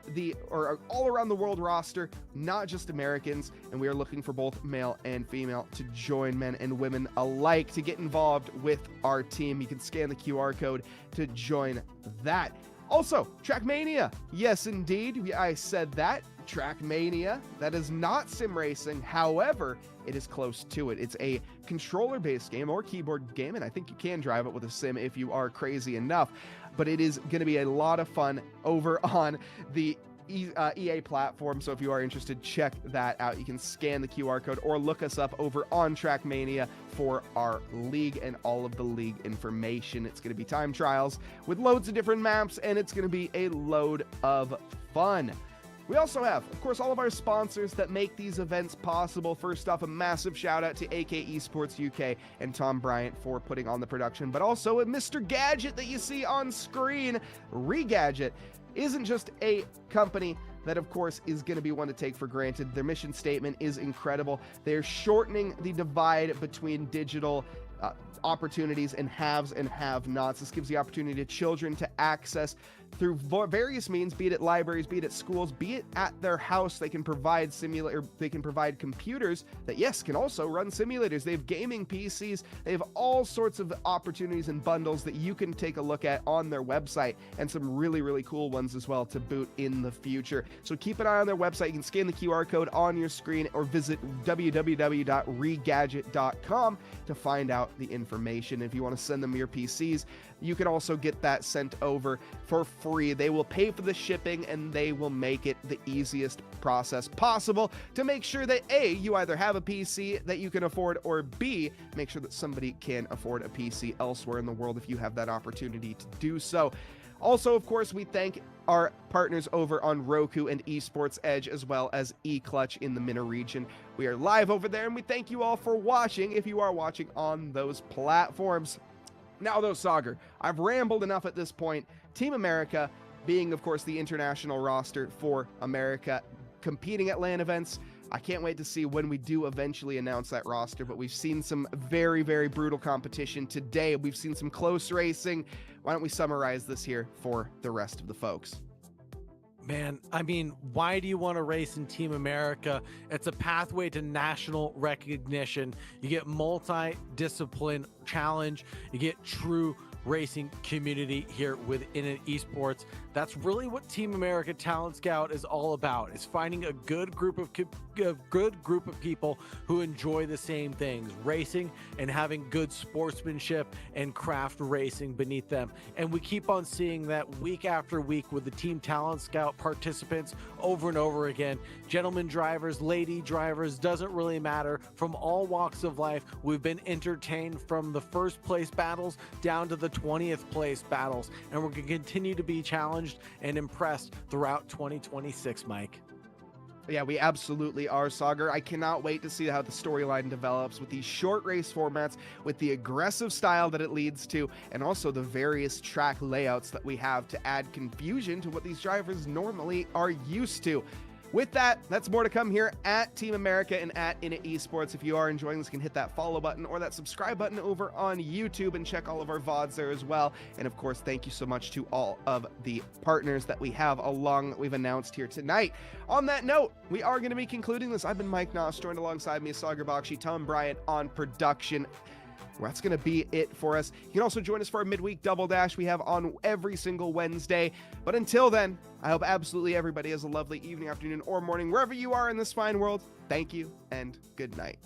around the world roster, not just Americans, and we are looking for both male and female to join, men and women alike, to get involved with our team. You can scan the QR code to join that. Also, Trackmania. Yes, indeed, I said that. Trackmania. That is not sim racing. However, it is close to it. It's a controller-based game or keyboard game, and I think you can drive it with a sim if you are crazy enough. But it is going to be a lot of fun over on the EA platform, so if you are interested, check that out. You can scan the QR code or look us up over on Trackmania for our league and all of the league information. It's going to be time trials with loads of different maps, and it's going to be a load of fun. We also have, of course, all of our sponsors that make these events possible. First off, a massive shout out to AK Esports UK and Tom Bryant for putting on the production, but also a Mr. Gadget that you see on screen. Regadget isn't just a company that, of course, is going to be one to take for granted. Their mission statement is incredible. They're shortening the divide between digital opportunities and haves and have-nots. This gives the opportunity to children to access through various means, be it at libraries, be it at schools, be it at their house. They can provide computers that, yes, can also run simulators. They have gaming PCs. They have all sorts of opportunities and bundles that you can take a look at on their website, and some really, really cool ones as well to boot in the future. So keep an eye on their website. You can scan the QR code on your screen or visit www.regadget.com to find out the information. If you want to send them your PCs, you can also get that sent over for free. They will pay for the shipping, and they will make it the easiest process possible to make sure that A, you either have a PC that you can afford, or B, make sure that somebody can afford a PC elsewhere in the world if you have that opportunity to do so. Also, of course, we thank our partners over on Roku and Esports Edge, as well as eClutch in the MENA region. We are live over there, and we thank you all for watching if you are watching on those platforms. Now, though, Sagar, I've rambled enough at this point. Team America, being, of course, the international roster for America, competing at LAN events. I can't wait to see when we do eventually announce that roster, but we've seen some very, very brutal competition today. We've seen some close racing. Why don't we summarize this here for the rest of the folks? Man, I mean, why do you want to race in Team America? It's a pathway to national recognition. You get multi-discipline challenge. You get true racing community here within esports. That's really what Team America Talent Scout is all about. It's finding a good group of people who enjoy the same things, racing and having good sportsmanship and craft racing beneath them. And we keep on seeing that week after week with the Team Talent Scout participants over and over again. Gentlemen drivers, lady drivers, doesn't really matter. From all walks of life, we've been entertained from the first place battles down to the 20th place battles, and we're going to continue to be challenged and impressed throughout 2026, Mike. Yeah, we absolutely are, Sagar. I cannot wait to see how the storyline develops with these short race formats, with the aggressive style that it leads to, and also the various track layouts that we have to add confusion to what these drivers normally are used to. With that, that's more to come here at Team America and at Esports. If you are enjoying this, you can hit that follow button or that subscribe button over on YouTube and check all of our VODs there as well. And of course, thank you so much to all of the partners that we have along that we've announced here tonight. On that note, we are going to be concluding this. I've been Mike Noss, joined alongside me is Sagar Bakshi, Tom Bryant on production. That's going to be it for us. You can also join us for our midweek double dash we have on every single Wednesday. But until then, I hope absolutely everybody has a lovely evening, afternoon, or morning, wherever you are in this fine world. Thank you and good night.